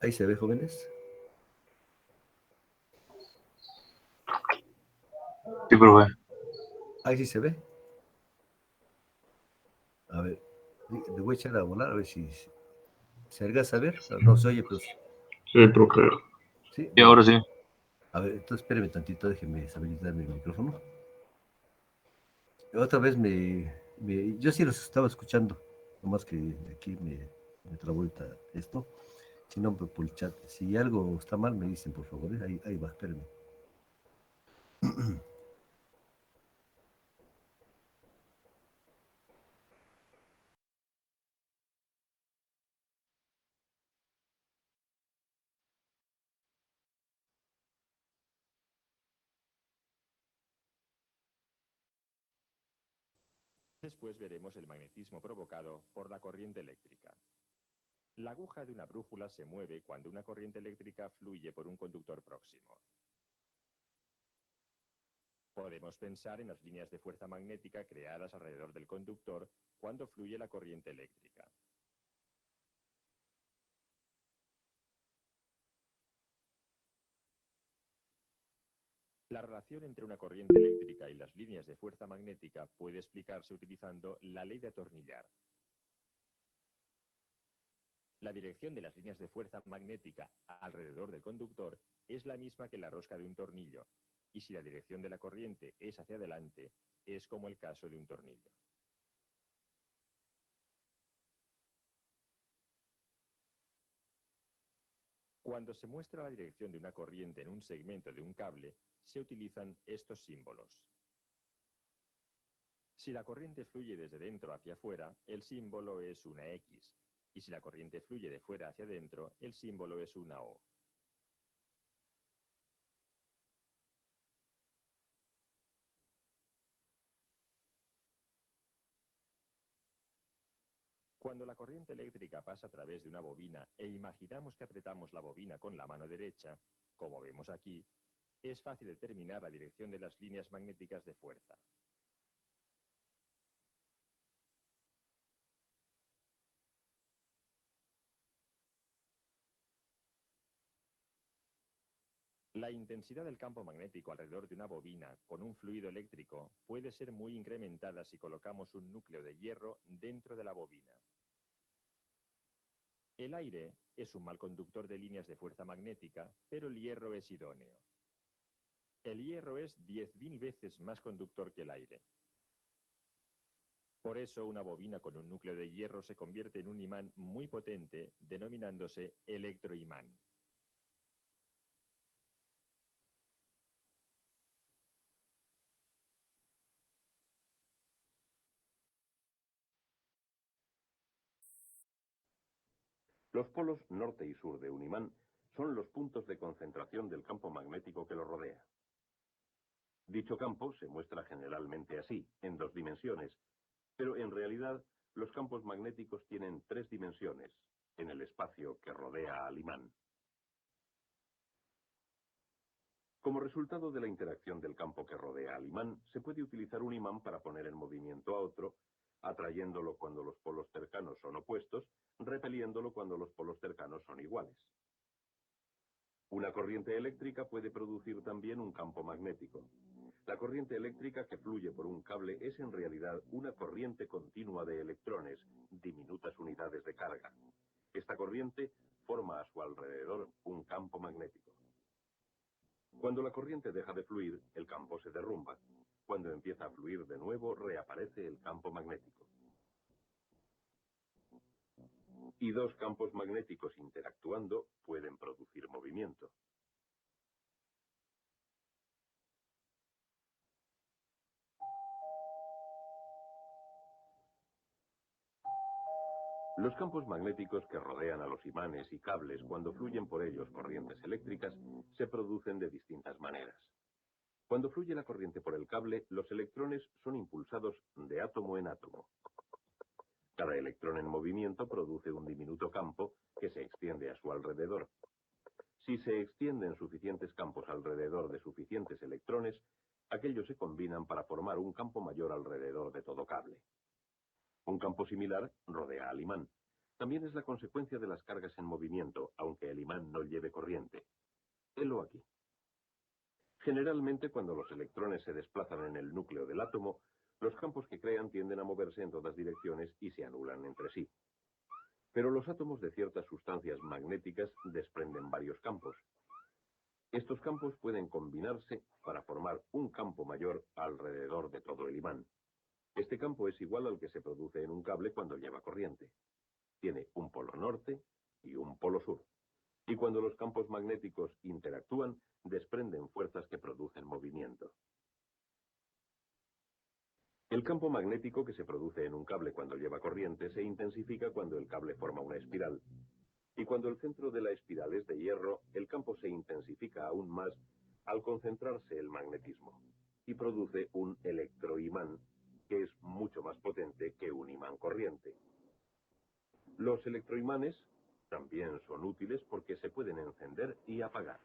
Ahí se ve, jóvenes. Sí, profe. Ahí sí se ve. A ver, le voy a echar a volar a ver si se alcanza a ver. No se oye, pero Sí, profe. sí. Y ahora sí. A ver, entonces espéreme tantito, déjeme deshabilitar mi micrófono. Otra vez yo sí los estaba escuchando, nomás que aquí me trabó ahorita esto. Si no, por el chat. Si algo está mal, me dicen, por favor. Ahí va, espérenme. Después veremos el magnetismo provocado por la corriente eléctrica. La aguja de una brújula se mueve cuando una corriente eléctrica fluye por un conductor próximo. Podemos pensar en las líneas de fuerza magnética creadas alrededor del conductor cuando fluye la corriente eléctrica. La relación entre una corriente eléctrica y las líneas de fuerza magnética puede explicarse utilizando la ley de atornillar. La dirección de las líneas de fuerza magnética alrededor del conductor es la misma que la rosca de un tornillo, y si la dirección de la corriente es hacia adelante, es como el caso de un tornillo. Cuando se muestra la dirección de una corriente en un segmento de un cable, se utilizan estos símbolos. Si la corriente fluye desde dentro hacia afuera, el símbolo es una X, y si la corriente fluye de fuera hacia dentro, el símbolo es una O. Cuando la corriente eléctrica pasa a través de una bobina e imaginamos que apretamos la bobina con la mano derecha, como vemos aquí, es fácil determinar la dirección de las líneas magnéticas de fuerza. La intensidad del campo magnético alrededor de una bobina con un fluido eléctrico puede ser muy incrementada si colocamos un núcleo de hierro dentro de la bobina. El aire es un mal conductor de líneas de fuerza magnética, pero el hierro es idóneo. El hierro es 10.000 veces más conductor que el aire. Por eso una bobina con un núcleo de hierro se convierte en un imán muy potente, denominándose electroimán. Los polos norte y sur de un imán son los puntos de concentración del campo magnético que lo rodea. Dicho campo se muestra generalmente así, en 2 dimensiones, pero en realidad los campos magnéticos tienen 3 dimensiones, en el espacio que rodea al imán. Como resultado de la interacción del campo que rodea al imán, se puede utilizar un imán para poner en movimiento a otro, atrayéndolo cuando los polos cercanos son opuestos, repeliéndolo cuando los polos cercanos son iguales. Una corriente eléctrica puede producir también un campo magnético. La corriente eléctrica que fluye por un cable es en realidad una corriente continua de electrones, diminutas unidades de carga. Esta corriente forma a su alrededor un campo magnético. Cuando la corriente deja de fluir, el campo se derrumba. Cuando empieza a fluir de nuevo, reaparece el campo magnético. Y 2 campos magnéticos interactuando pueden producir movimiento. Los campos magnéticos que rodean a los imanes y cables cuando fluyen por ellos corrientes eléctricas se producen de distintas maneras. Cuando fluye la corriente por el cable, los electrones son impulsados de átomo en átomo. Cada electrón en movimiento produce un diminuto campo que se extiende a su alrededor. Si se extienden suficientes campos alrededor de suficientes electrones, aquellos se combinan para formar un campo mayor alrededor de todo cable. Un campo similar rodea al imán. También es la consecuencia de las cargas en movimiento, aunque el imán no lleve corriente. Helo aquí. Generalmente, cuando los electrones se desplazan en el núcleo del átomo, los campos que crean tienden a moverse en todas direcciones y se anulan entre sí. Pero los átomos de ciertas sustancias magnéticas desprenden varios campos. Estos campos pueden combinarse para formar un campo mayor alrededor de todo el imán. Este campo es igual al que se produce en un cable cuando lleva corriente. Tiene un polo norte y un polo sur. Y cuando los campos magnéticos interactúan, desprenden fuerzas que producen movimiento. El campo magnético que se produce en un cable cuando lleva corriente se intensifica cuando el cable forma una espiral. Y cuando el centro de la espiral es de hierro, el campo se intensifica aún más al concentrarse el magnetismo y produce un electroimán que es mucho más potente que un imán corriente. Los electroimanes también son útiles porque se pueden encender y apagar.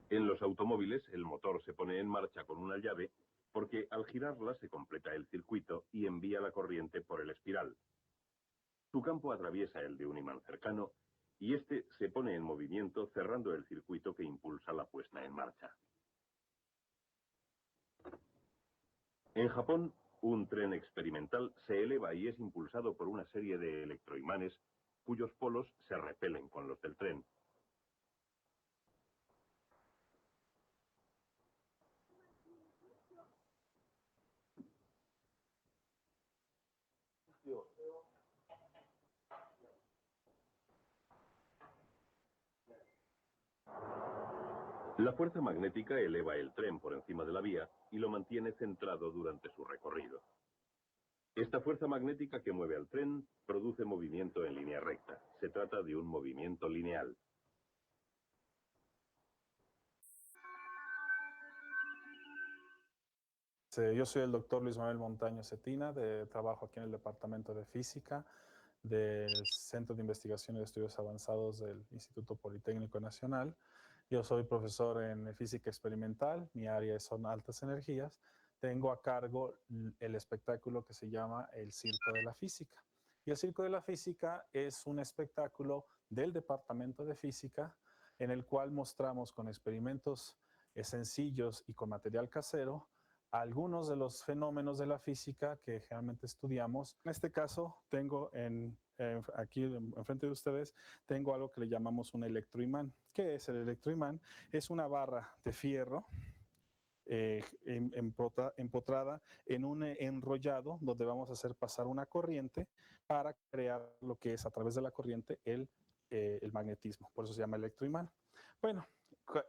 En los automóviles, el motor se pone en marcha con una llave porque al girarla se completa el circuito y envía la corriente por el espiral. Su campo atraviesa el de un imán cercano y este se pone en movimiento cerrando el circuito que impulsa la puesta en marcha. En Japón, un tren experimental se eleva y es impulsado por una serie de electroimanes cuyos polos se repelen con los del tren. La fuerza magnética eleva el tren por encima de la vía y lo mantiene centrado durante su recorrido. Esta fuerza magnética que mueve al tren produce movimiento en línea recta. Se trata de un movimiento lineal. Yo soy el doctor Luis Manuel Montaño Cetina, trabajo aquí en el Departamento de Física del Centro de Investigación y Estudios Avanzados del Instituto Politécnico Nacional. Yo soy profesor en física experimental, mi área son altas energías. Tengo a cargo el espectáculo que se llama el Circo de la Física. Y el Circo de la Física es un espectáculo del Departamento de Física en el cual mostramos con experimentos sencillos y con material casero algunos de los fenómenos de la física que generalmente estudiamos. En este caso, tengo aquí enfrente de ustedes, tengo algo que le llamamos un electroimán. ¿Qué es el electroimán? Es una barra de fierro empotrada en un enrollado donde vamos a hacer pasar una corriente para crear lo que es a través de la corriente el magnetismo. Por eso se llama electroimán. Bueno,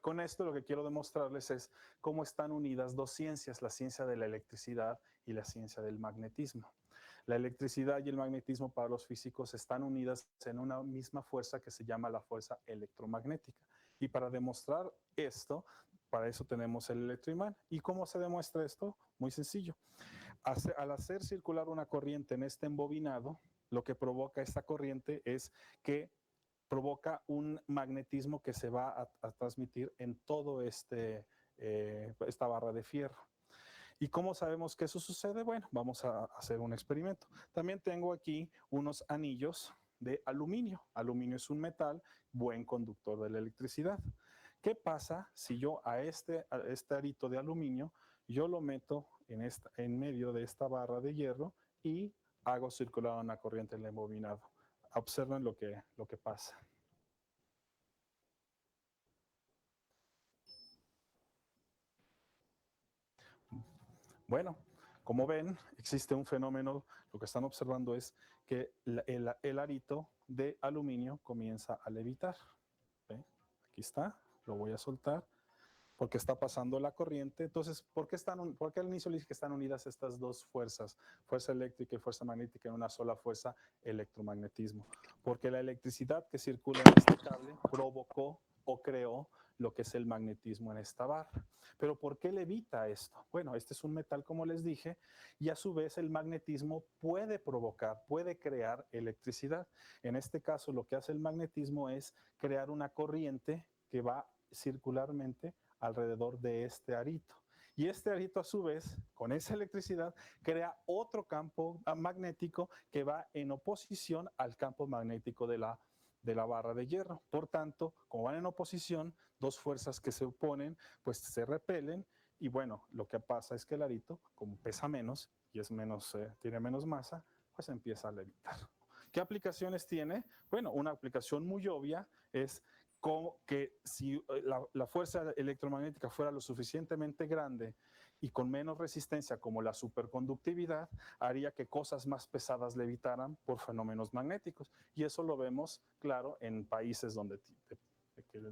con esto lo que quiero demostrarles es cómo están unidas dos ciencias, la ciencia de la electricidad y la ciencia del magnetismo. La electricidad y el magnetismo para los físicos están unidas en una misma fuerza que se llama la fuerza electromagnética. Y para demostrar esto, para eso tenemos el electroimán. ¿Y cómo se demuestra esto? Muy sencillo. Al hacer circular una corriente en este embobinado, lo que provoca esta corriente es que provoca un magnetismo que se va a transmitir en todo esta barra de fierro. ¿Y cómo sabemos que eso sucede? Bueno, vamos a hacer un experimento. También tengo aquí unos anillos de aluminio. Aluminio es un metal, buen conductor de la electricidad. ¿Qué pasa si yo a este arito de aluminio, yo lo meto en medio de esta barra de hierro y hago circular una corriente en el embobinado? Observen lo que pasa. Bueno, como ven, existe un fenómeno. Lo que están observando es que el arito de aluminio comienza a levitar. ¿Ve? Aquí está, lo voy a soltar porque está pasando la corriente. Entonces, ¿por qué al inicio les dije que están unidas estas dos fuerzas, fuerza eléctrica y fuerza magnética, en una sola fuerza, electromagnetismo? Porque la electricidad que circula en este cable provocó o creó lo que es el magnetismo en esta barra. ¿Pero por qué levita esto? Bueno, este es un metal, como les dije, y a su vez el magnetismo puede provocar, puede crear electricidad. En este caso, lo que hace el magnetismo es crear una corriente que va circularmente alrededor de este arito. Y este arito, a su vez, con esa electricidad, crea otro campo magnético que va en oposición al campo magnético de la barra de hierro. Por tanto, como van en oposición, dos fuerzas que se oponen, pues se repelen y bueno, lo que pasa es que el arito, como pesa menos y es menos, tiene menos masa, pues empieza a levitar. ¿Qué aplicaciones tiene? Bueno, una aplicación muy obvia es como que si la fuerza electromagnética fuera lo suficientemente grande y con menos resistencia como la superconductividad, haría que cosas más pesadas levitaran por fenómenos magnéticos. Y eso lo vemos, claro, en países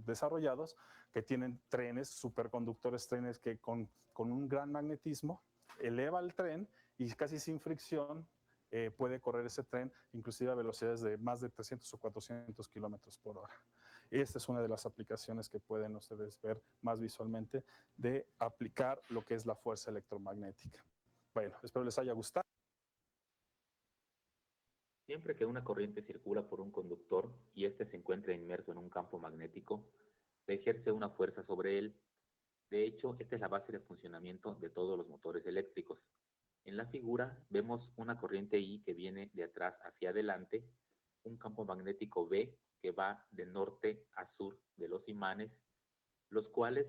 desarrollados que tienen trenes, superconductores, trenes que con un gran magnetismo eleva el tren y casi sin fricción puede correr ese tren, inclusive a velocidades de más de 300 o 400 kilómetros por hora. Esta es una de las aplicaciones que pueden ustedes ver más visualmente de aplicar lo que es la fuerza electromagnética. Bueno, espero les haya gustado. Siempre que una corriente circula por un conductor y éste se encuentra inmerso en un campo magnético, se ejerce una fuerza sobre él. De hecho, esta es la base de funcionamiento de todos los motores eléctricos. En la figura vemos una corriente I que viene de atrás hacia adelante, un campo magnético B que va de norte a sur de los imanes, los cuales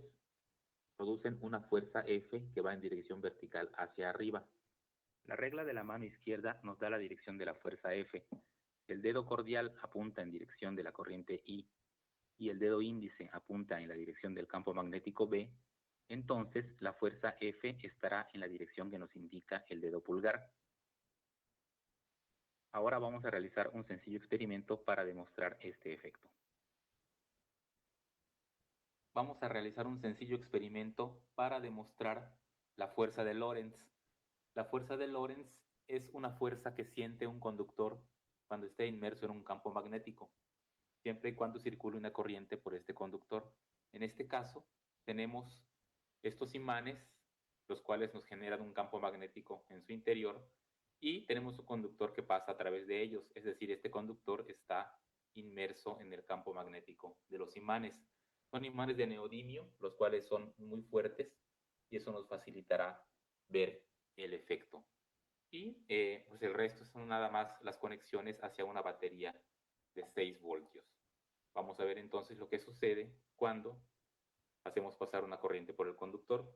producen una fuerza F que va en dirección vertical hacia arriba. La regla de la mano izquierda nos da la dirección de la fuerza F. El dedo cordial apunta en dirección de la corriente I y el dedo índice apunta en la dirección del campo magnético B. Entonces, la fuerza F estará en la dirección que nos indica el dedo pulgar. Ahora vamos a realizar un sencillo experimento para demostrar este efecto. Vamos a realizar un sencillo experimento para demostrar la fuerza de Lorentz. La fuerza de Lorentz es una fuerza que siente un conductor cuando esté inmerso en un campo magnético, siempre y cuando circule una corriente por este conductor. En este caso, tenemos estos imanes, los cuales nos generan un campo magnético en su interior, y tenemos un conductor que pasa a través de ellos, es decir, este conductor está inmerso en el campo magnético de los imanes. Son imanes de neodimio, los cuales son muy fuertes, y eso nos facilitará ver el efecto. Y pues el resto son nada más las conexiones hacia una batería de 6 voltios. Vamos a ver entonces lo que sucede cuando hacemos pasar una corriente por el conductor.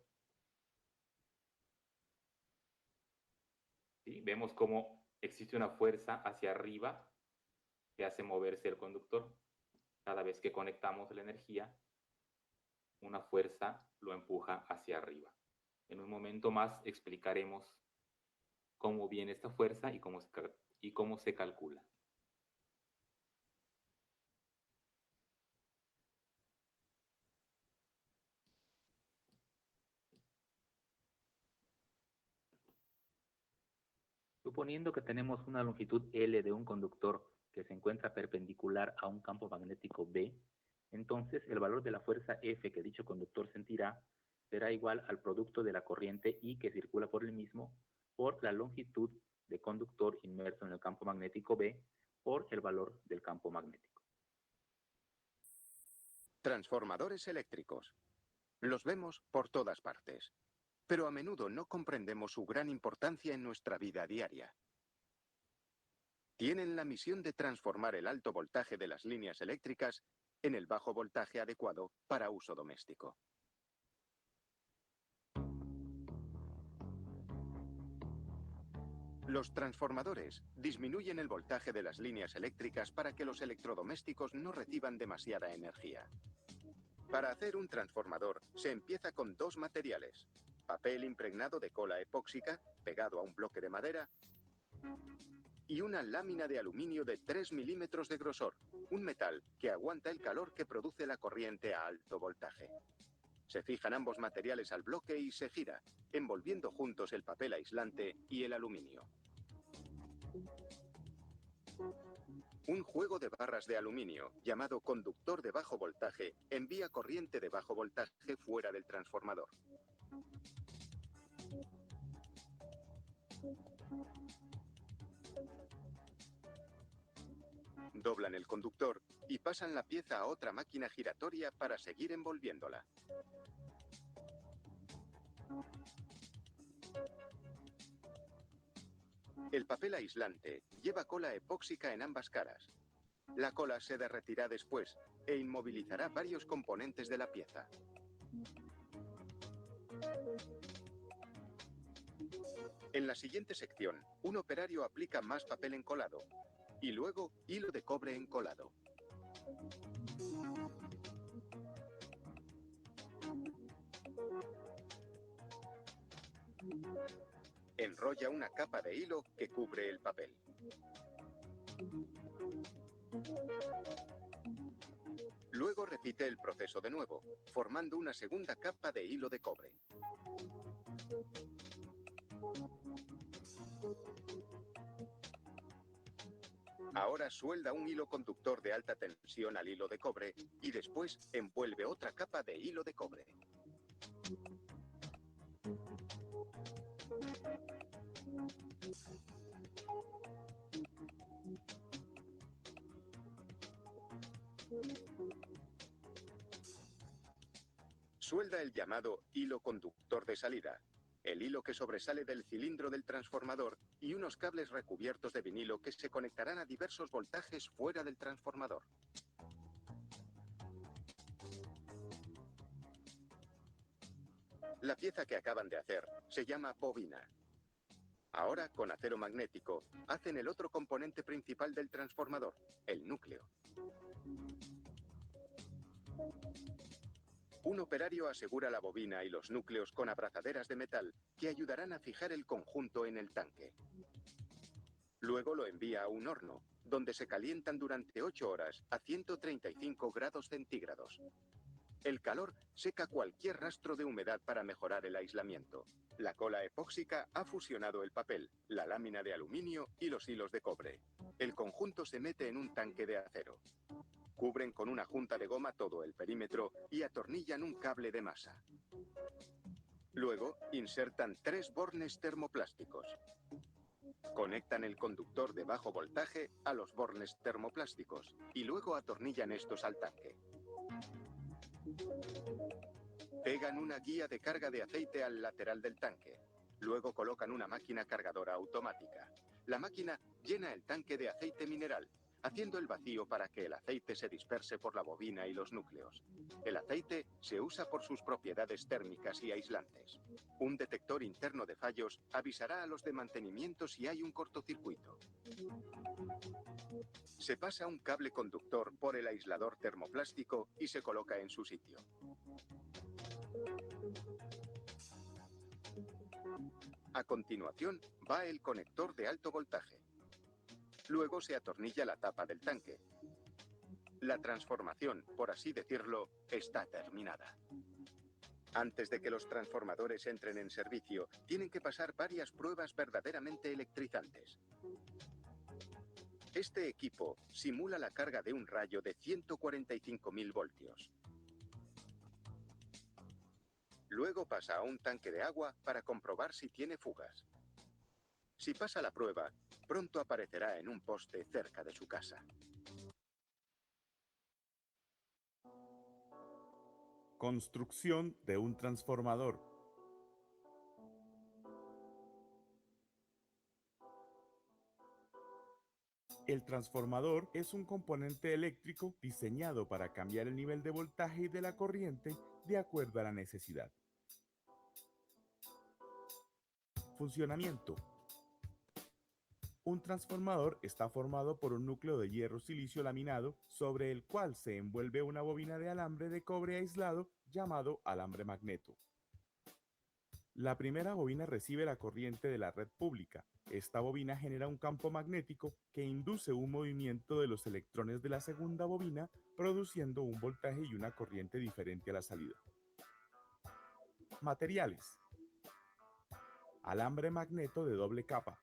¿Sí? Vemos cómo existe una fuerza hacia arriba que hace moverse el conductor. Cada vez que conectamos la energía, una fuerza lo empuja hacia arriba. En un momento más explicaremos cómo viene esta fuerza y cómo se calcula. Suponiendo que tenemos una longitud L de un conductor que se encuentra perpendicular a un campo magnético B, entonces el valor de la fuerza F que dicho conductor sentirá será igual al producto de la corriente I que circula por el mismo por la longitud de conductor inmerso en el campo magnético B por el valor del campo magnético. Transformadores eléctricos. Los vemos por todas partes, pero a menudo no comprendemos su gran importancia en nuestra vida diaria. Tienen la misión de transformar el alto voltaje de las líneas eléctricas en el bajo voltaje adecuado para uso doméstico. Los transformadores disminuyen el voltaje de las líneas eléctricas para que los electrodomésticos no reciban demasiada energía. Para hacer un transformador se empieza con dos materiales: papel impregnado de cola epóxica pegado a un bloque de madera y una lámina de aluminio de 3 milímetros de grosor, un metal que aguanta el calor que produce la corriente a alto voltaje. Se fijan ambos materiales al bloque y se gira, envolviendo juntos el papel aislante y el aluminio. Un juego de barras de aluminio, llamado conductor de bajo voltaje, envía corriente de bajo voltaje fuera del transformador. Doblan el conductor y pasan la pieza a otra máquina giratoria para seguir envolviéndola. El papel aislante lleva cola epóxica en ambas caras. La cola se derretirá después e inmovilizará varios componentes de la pieza. En la siguiente sección, un operario aplica más papel encolado y luego hilo de cobre encolado. Enrolla una capa de hilo que cubre el papel. Luego repite el proceso de nuevo, formando una segunda capa de hilo de cobre. Ahora suelda un hilo conductor de alta tensión al hilo de cobre y después envuelve otra capa de hilo de cobre. Suelda el llamado hilo conductor de salida, el hilo que sobresale del cilindro del transformador y unos cables recubiertos de vinilo que se conectarán a diversos voltajes fuera del transformador. La pieza que acaban de hacer se llama bobina. Ahora, con acero magnético, hacen el otro componente principal del transformador, el núcleo. Un operario asegura la bobina y los núcleos con abrazaderas de metal que ayudarán a fijar el conjunto en el tanque. Luego lo envía a un horno, donde se calientan durante 8 horas a 135 grados centígrados. El calor seca cualquier rastro de humedad para mejorar el aislamiento. La cola epóxica ha fusionado el papel, la lámina de aluminio y los hilos de cobre. El conjunto se mete en un tanque de acero. Cubren con una junta de goma todo el perímetro y atornillan un cable de masa. Luego insertan 3 bornes termoplásticos. Conectan el conductor de bajo voltaje a los bornes termoplásticos y luego atornillan estos al tanque. Pegan una guía de carga de aceite al lateral del tanque. Luego colocan una máquina cargadora automática. La máquina llena el tanque de aceite mineral, haciendo el vacío para que el aceite se disperse por la bobina y los núcleos. El aceite se usa por sus propiedades térmicas y aislantes. Un detector interno de fallos avisará a los de mantenimiento si hay un cortocircuito. Se pasa un cable conductor por el aislador termoplástico y se coloca en su sitio. A continuación, va el conector de alto voltaje. Luego se atornilla la tapa del tanque. La transformación, por así decirlo, está terminada. Antes de que los transformadores entren en servicio, tienen que pasar varias pruebas verdaderamente electrizantes. Este equipo simula la carga de un rayo de 145.000 voltios. Luego pasa a un tanque de agua para comprobar si tiene fugas. Si pasa la prueba, pronto aparecerá en un poste cerca de su casa. Construcción de un transformador. El transformador es un componente eléctrico diseñado para cambiar el nivel de voltaje y de la corriente de acuerdo a la necesidad. Funcionamiento. Un transformador está formado por un núcleo de hierro silicio laminado sobre el cual se envuelve una bobina de alambre de cobre aislado llamado alambre magneto. La primera bobina recibe la corriente de la red pública. Esta bobina genera un campo magnético que induce un movimiento de los electrones de la segunda bobina, produciendo un voltaje y una corriente diferente a la salida. Materiales. Alambre magneto de doble capa.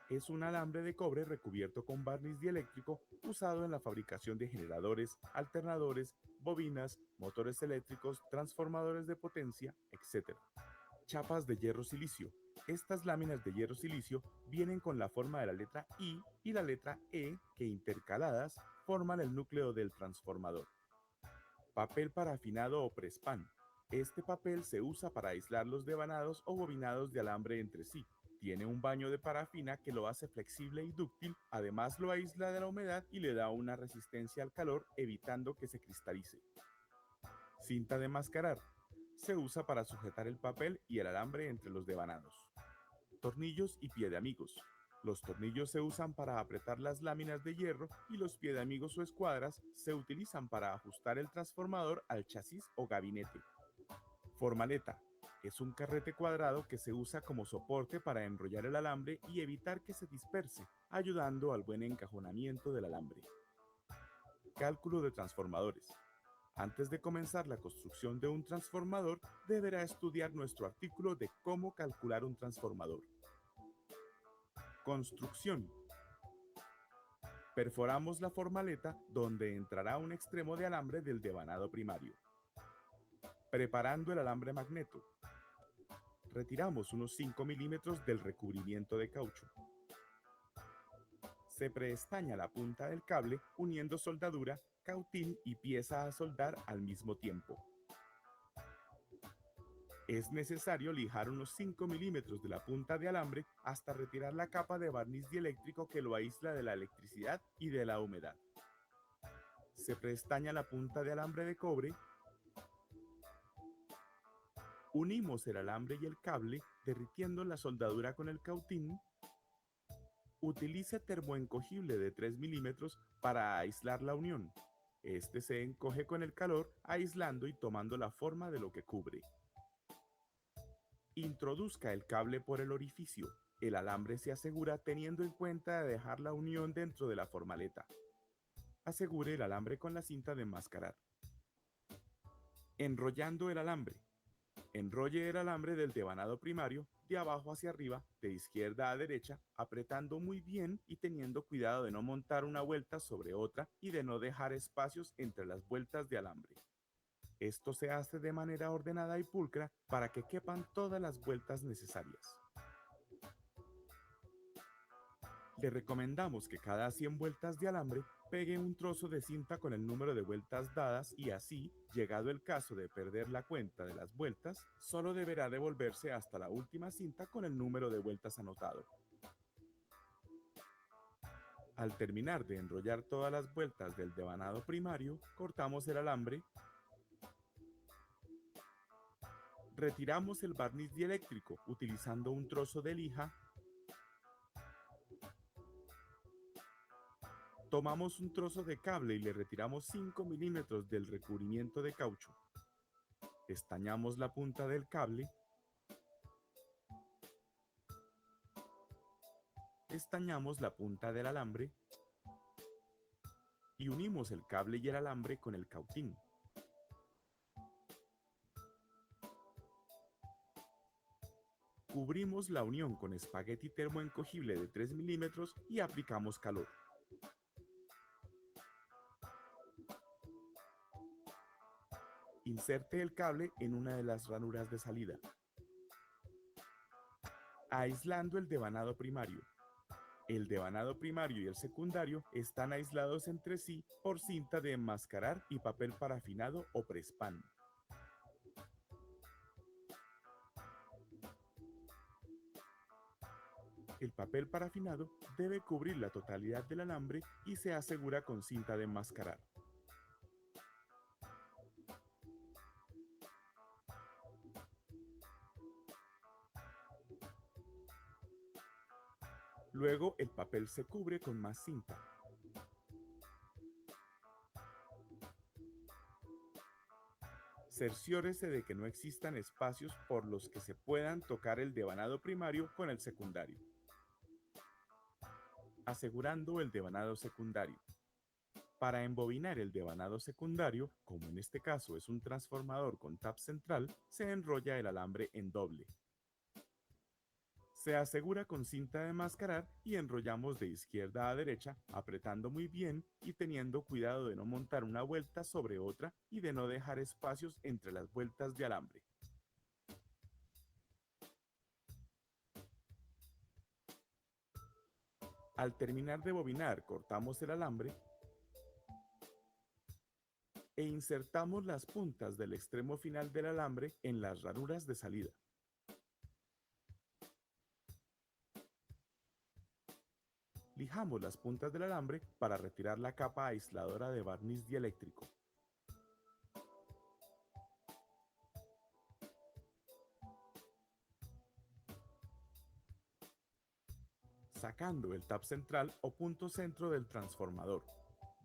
Es un alambre de cobre recubierto con barniz dieléctrico usado en la fabricación de generadores, alternadores, bobinas, motores eléctricos, transformadores de potencia, etc. Chapas de hierro silicio. Estas láminas de hierro silicio vienen con la forma de la letra I y la letra E que intercaladas forman el núcleo del transformador. Papel parafinado o prespan. Este papel se usa para aislar los devanados o bobinados de alambre entre sí. Tiene un baño de parafina que lo hace flexible y dúctil, además lo aísla de la humedad y le da una resistencia al calor, evitando que se cristalice. Cinta de mascarar. Se usa para sujetar el papel y el alambre entre los devanados. Tornillos y pie de amigos. Los tornillos se usan para apretar las láminas de hierro y los pie de amigos o escuadras se utilizan para ajustar el transformador al chasis o gabinete. Formaleta. Es un carrete cuadrado que se usa como soporte para enrollar el alambre y evitar que se disperse, ayudando al buen encajonamiento del alambre. Cálculo de transformadores. Antes de comenzar la construcción de un transformador, deberá estudiar nuestro artículo de cómo calcular un transformador. Construcción. Perforamos la formaleta donde entrará un extremo de alambre del devanado primario. Preparando el alambre magneto. Retiramos unos 5 milímetros del recubrimiento de caucho. Se preestaña la punta del cable uniendo soldadura, cautín y pieza a soldar al mismo tiempo. Es necesario lijar unos 5 milímetros de la punta de alambre hasta retirar la capa de barniz dieléctrico que lo aísla de la electricidad y de la humedad. Se preestaña la punta de alambre de cobre. Unimos el alambre y el cable derritiendo la soldadura con el cautín. Utilice termoencogible de 3 milímetros para aislar la unión. Este se encoge con el calor, aislando y tomando la forma de lo que cubre. Introduzca el cable por el orificio. El alambre se asegura teniendo en cuenta de dejar la unión dentro de la formaleta. Asegure el alambre con la cinta de enmascarar. Enrollando el alambre. Enrolle el alambre del devanado primario de abajo hacia arriba, de izquierda a derecha, apretando muy bien y teniendo cuidado de no montar una vuelta sobre otra y de no dejar espacios entre las vueltas de alambre. Esto se hace de manera ordenada y pulcra para que quepan todas las vueltas necesarias. Le recomendamos que cada 100 vueltas de alambre pegue un trozo de cinta con el número de vueltas dadas y así, llegado el caso de perder la cuenta de las vueltas, solo deberá devolverse hasta la última cinta con el número de vueltas anotado. Al terminar de enrollar todas las vueltas del devanado primario, cortamos el alambre. Retiramos el barniz dieléctrico utilizando un trozo de lija. Tomamos un trozo de cable y le retiramos 5 milímetros del recubrimiento de caucho. Estañamos la punta del cable. Estañamos la punta del alambre. Y unimos el cable y el alambre con el cautín. Cubrimos la unión con espagueti termoencogible de 3 milímetros y aplicamos calor. Inserte el cable en una de las ranuras de salida. Aislando el devanado primario. El devanado primario y el secundario están aislados entre sí por cinta de enmascarar y papel parafinado o prespan. El papel parafinado debe cubrir la totalidad del alambre y se asegura con cinta de enmascarar. Luego el papel se cubre con más cinta. Cerciórese de que no existan espacios por los que se puedan tocar el devanado primario con el secundario. Asegurando el devanado secundario. Para embobinar el devanado secundario, como en este caso es un transformador con tap central, se enrolla el alambre en doble. Se asegura con cinta de enmascarar y enrollamos de izquierda a derecha, apretando muy bien y teniendo cuidado de no montar una vuelta sobre otra y de no dejar espacios entre las vueltas de alambre. Al terminar de bobinar, cortamos el alambre e insertamos las puntas del extremo final del alambre en las ranuras de salida. Lijamos las puntas del alambre para retirar la capa aisladora de barniz dieléctrico. Sacando el tap central o punto centro del transformador.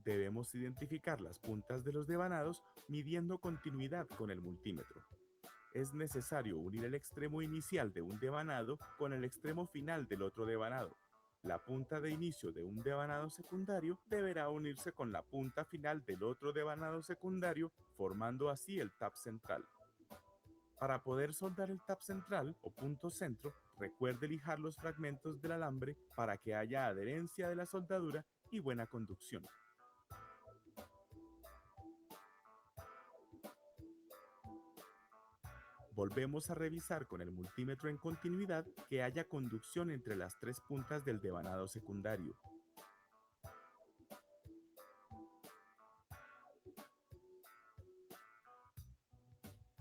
Debemos identificar las puntas de los devanados midiendo continuidad con el multímetro. Es necesario unir el extremo inicial de un devanado con el extremo final del otro devanado. La punta de inicio de un devanado secundario deberá unirse con la punta final del otro devanado secundario, formando así el tap central. Para poder soldar el tap central o punto centro, recuerde lijar los fragmentos del alambre para que haya adherencia de la soldadura y buena conducción. Volvemos a revisar con el multímetro en continuidad que haya conducción entre las tres puntas del devanado secundario.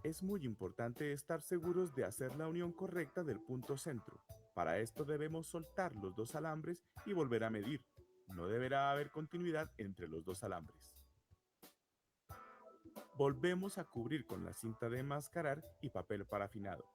Es muy importante estar seguros de hacer la unión correcta del punto centro. Para esto debemos soltar los dos alambres y volver a medir. No deberá haber continuidad entre los dos alambres. Volvemos a cubrir con la cinta de enmascarar y papel parafinado.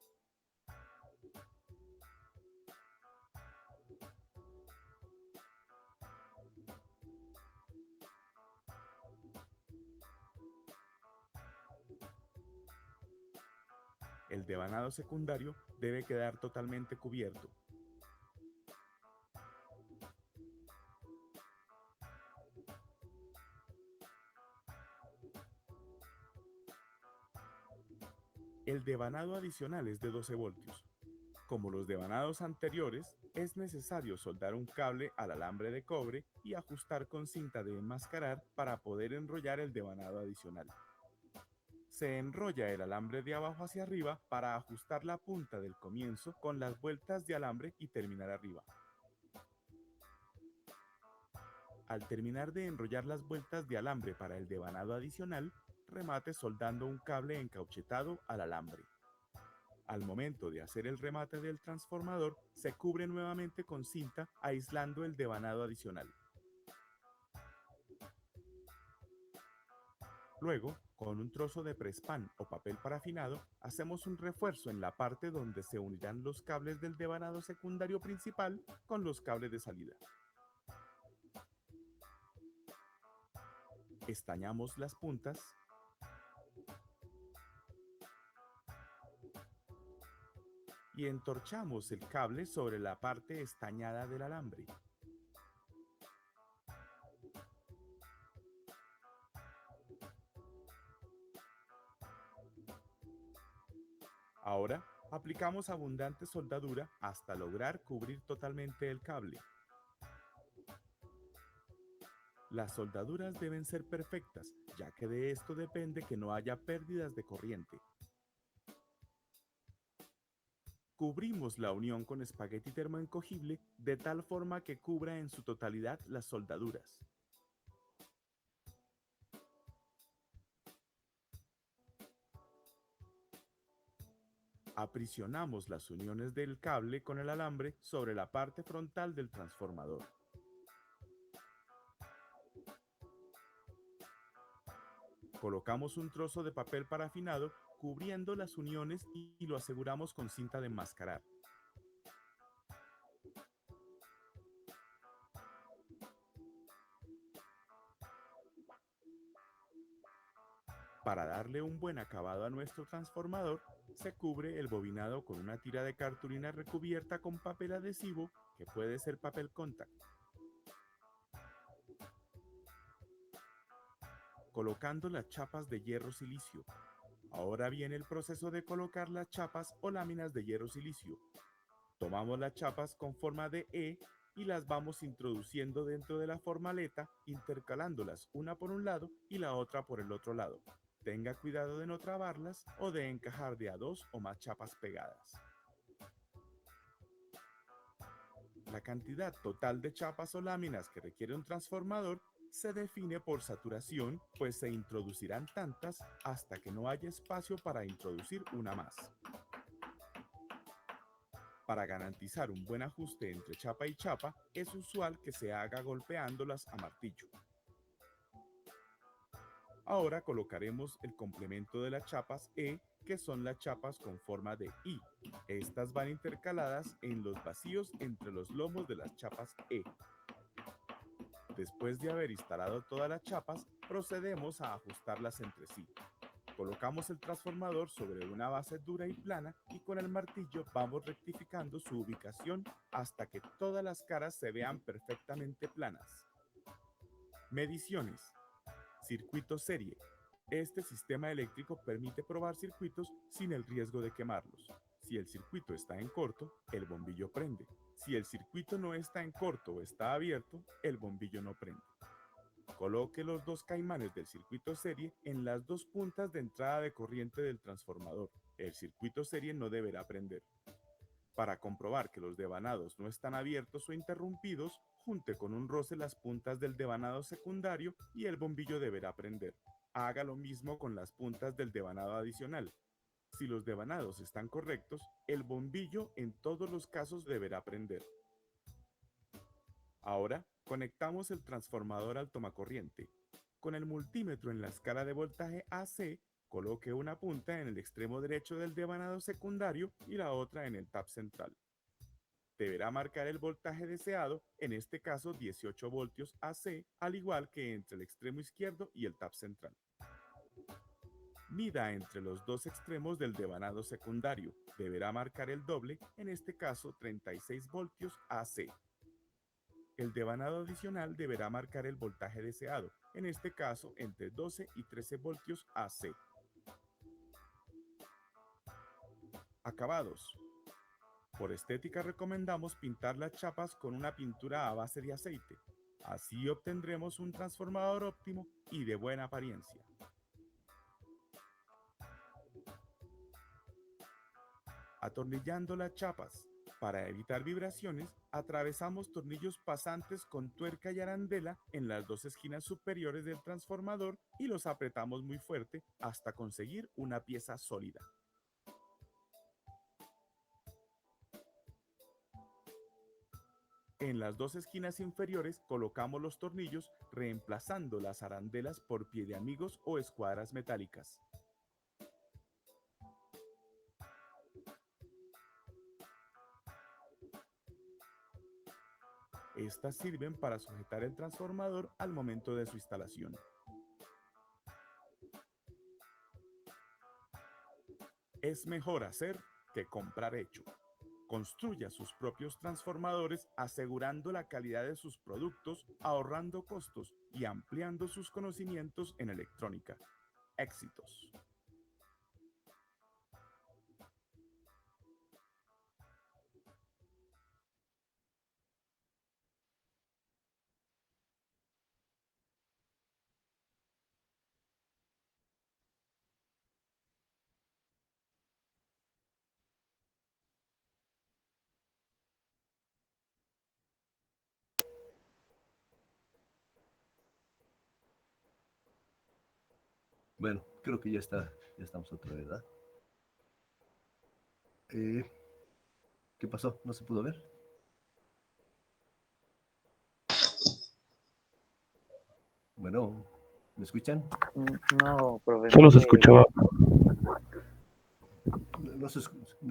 El devanado secundario debe quedar totalmente cubierto. El devanado adicional es de 12 voltios. Como los devanados anteriores, es necesario soldar un cable al alambre de cobre y ajustar con cinta de enmascarar para poder enrollar el devanado adicional. Se enrolla el alambre de abajo hacia arriba para ajustar la punta del comienzo con las vueltas de alambre y terminar arriba. Al terminar de enrollar las vueltas de alambre para el devanado adicional, remate soldando un cable encauchetado al alambre. Al momento de hacer el remate del transformador, se cubre nuevamente con cinta aislando el devanado adicional. Luego, con un trozo de presspan o papel parafinado, hacemos un refuerzo en la parte donde se unirán los cables del devanado secundario principal con los cables de salida. Estañamos las puntas y entorchamos el cable sobre la parte estañada del alambre. Ahora, aplicamos abundante soldadura hasta lograr cubrir totalmente el cable. Las soldaduras deben ser perfectas, ya que de esto depende que no haya pérdidas de corriente. Cubrimos la unión con espagueti termoencogible de tal forma que cubra en su totalidad las soldaduras. Aprisionamos las uniones del cable con el alambre sobre la parte frontal del transformador. Colocamos un trozo de papel parafinado cubriendo las uniones y lo aseguramos con cinta de enmascarar. Para darle un buen acabado a nuestro transformador, se cubre el bobinado con una tira de cartulina recubierta con papel adhesivo, que puede ser papel contact. Colocando las chapas de hierro silicio. Ahora viene el proceso de colocar las chapas o láminas de hierro silicio. Tomamos las chapas con forma de E y las vamos introduciendo dentro de la formaleta, intercalándolas una por un lado y la otra por el otro lado. Tenga cuidado de no trabarlas o de encajar de a dos o más chapas pegadas. La cantidad total de chapas o láminas que requiere un transformador se define por saturación, pues se introducirán tantas hasta que no haya espacio para introducir una más. Para garantizar un buen ajuste entre chapa y chapa, es usual que se haga golpeándolas a martillo. Ahora colocaremos el complemento de las chapas E, que son las chapas con forma de I. Estas van intercaladas en los vacíos entre los lomos de las chapas E. Después de haber instalado todas las chapas, procedemos a ajustarlas entre sí. Colocamos el transformador sobre una base dura y plana y con el martillo vamos rectificando su ubicación hasta que todas las caras se vean perfectamente planas. Mediciones. Circuito serie. Este sistema eléctrico permite probar circuitos sin el riesgo de quemarlos. Si el circuito está en corto, el bombillo prende. Si el circuito no está en corto o está abierto, el bombillo no prende. Coloque los dos caimanes del circuito serie en las dos puntas de entrada de corriente del transformador. El circuito serie no deberá prender. Para comprobar que los devanados no están abiertos o interrumpidos, junte con un roce las puntas del devanado secundario y el bombillo deberá prender. Haga lo mismo con las puntas del devanado adicional. Si los devanados están correctos, el bombillo en todos los casos deberá prender. Ahora, conectamos el transformador al tomacorriente. Con el multímetro en la escala de voltaje AC, coloque una punta en el extremo derecho del devanado secundario y la otra en el tap central. Deberá marcar el voltaje deseado, en este caso 18 voltios AC, al igual que entre el extremo izquierdo y el tap central. Mida entre los dos extremos del devanado secundario. Deberá marcar el doble, en este caso 36 voltios AC. El devanado adicional deberá marcar el voltaje deseado, en este caso entre 12 y 13 voltios AC. Acabados. Por estética recomendamos pintar las chapas con una pintura a base de aceite. Así obtendremos un transformador óptimo y de buena apariencia. Atornillando las chapas. Para evitar vibraciones, atravesamos tornillos pasantes con tuerca y arandela en las dos esquinas superiores del transformador y los apretamos muy fuerte hasta conseguir una pieza sólida. En las dos esquinas inferiores colocamos los tornillos reemplazando las arandelas por pie de amigos o escuadras metálicas. Estas sirven para sujetar el transformador al momento de su instalación. Es mejor hacer que comprar hecho. Construya sus propios transformadores asegurando la calidad de sus productos, ahorrando costos y ampliando sus conocimientos en electrónica. Éxitos. Bueno, creo que ya estamos otra vez, ¿verdad? ¿Qué pasó? ¿No se pudo ver? Bueno, ¿me escuchan? No, profesor. Solo se escuchaba.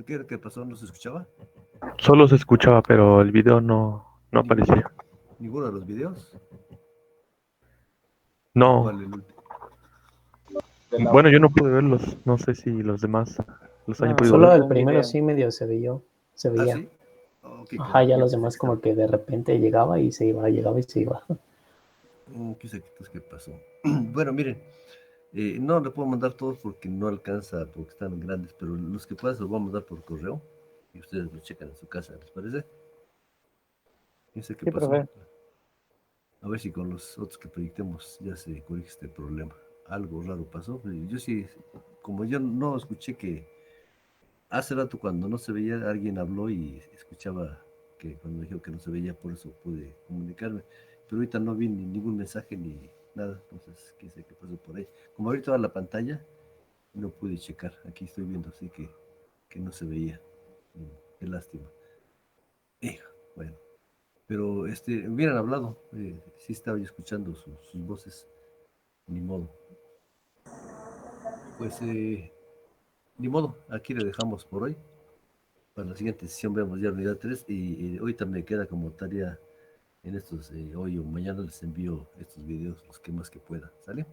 ¿Qué pasó? ¿No se escuchaba? Solo se escuchaba, pero el video no aparecía. ¿Ninguno de los videos? No. ¿Cuál, el último? Bueno, yo no pude verlos. No sé si los demás los hayan podido Solo ver. el primero sí medio se veía. ¿Ah, sí? Okay, Ajá, ya los demás como que de repente llegaba y se iba, llegaba y se iba. ¿Qué pasó? Bueno, miren, no le puedo mandar todos porque no alcanza, porque están grandes, pero los que puedas los voy a mandar por correo y ustedes lo checan en su casa, ¿les parece? No sé qué pasó. Profe. A ver si con los otros que proyectemos ya se corrige este problema. Algo raro pasó. Yo sí, como yo no escuché que hace rato cuando no se veía, alguien habló y escuchaba que cuando me dijo que no se veía, por eso pude comunicarme. Pero ahorita no vi ningún mensaje ni nada, entonces qué sé qué pasó por ahí. Como ahorita va la pantalla, no pude checar. Aquí estoy viendo, así que no se veía. Qué lástima. Bueno, pero hubieran hablado, sí estaba yo escuchando sus voces, ni modo. Pues, ni modo, aquí le dejamos por hoy. Para la siguiente sesión vemos ya la unidad 3 y hoy también queda como tarea en estos, hoy o mañana les envío estos videos, los que más que pueda, ¿sale?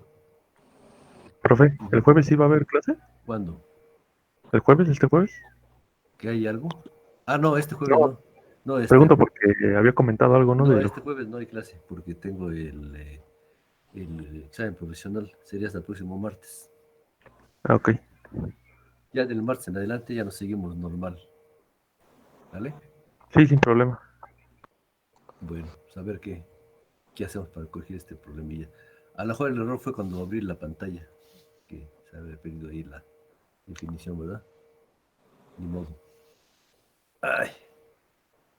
Profe, ¿el jueves sí va a haber clase? ¿Cuándo? ¿El jueves? ¿Este jueves? ¿Que hay algo? Ah, no, este jueves no. No, Pregunto porque había comentado algo, ¿no? No, De... este jueves no hay clase porque tengo el examen profesional. Sería hasta el próximo martes. Ah, ok. Ya del martes en adelante ya nos seguimos normal. ¿Vale? Sí, sin problema. Bueno, pues a ver qué hacemos para corregir este problemilla. A lo mejor el error fue cuando abrí la pantalla, que se había perdido ahí la definición, ¿verdad? Ni modo. Ay,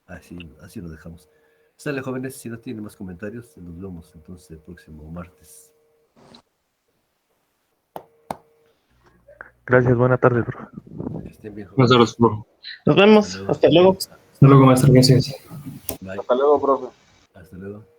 así lo dejamos. Sale, jóvenes, si no tienen más comentarios, nos vemos entonces el próximo martes. Gracias, buena tarde, profe. Que estén bien, Buenas jóvenes. tardes, profe. Nos vemos. Hasta luego. Hasta luego, maestro. Gracias. Bye. Hasta luego, profe. Hasta luego.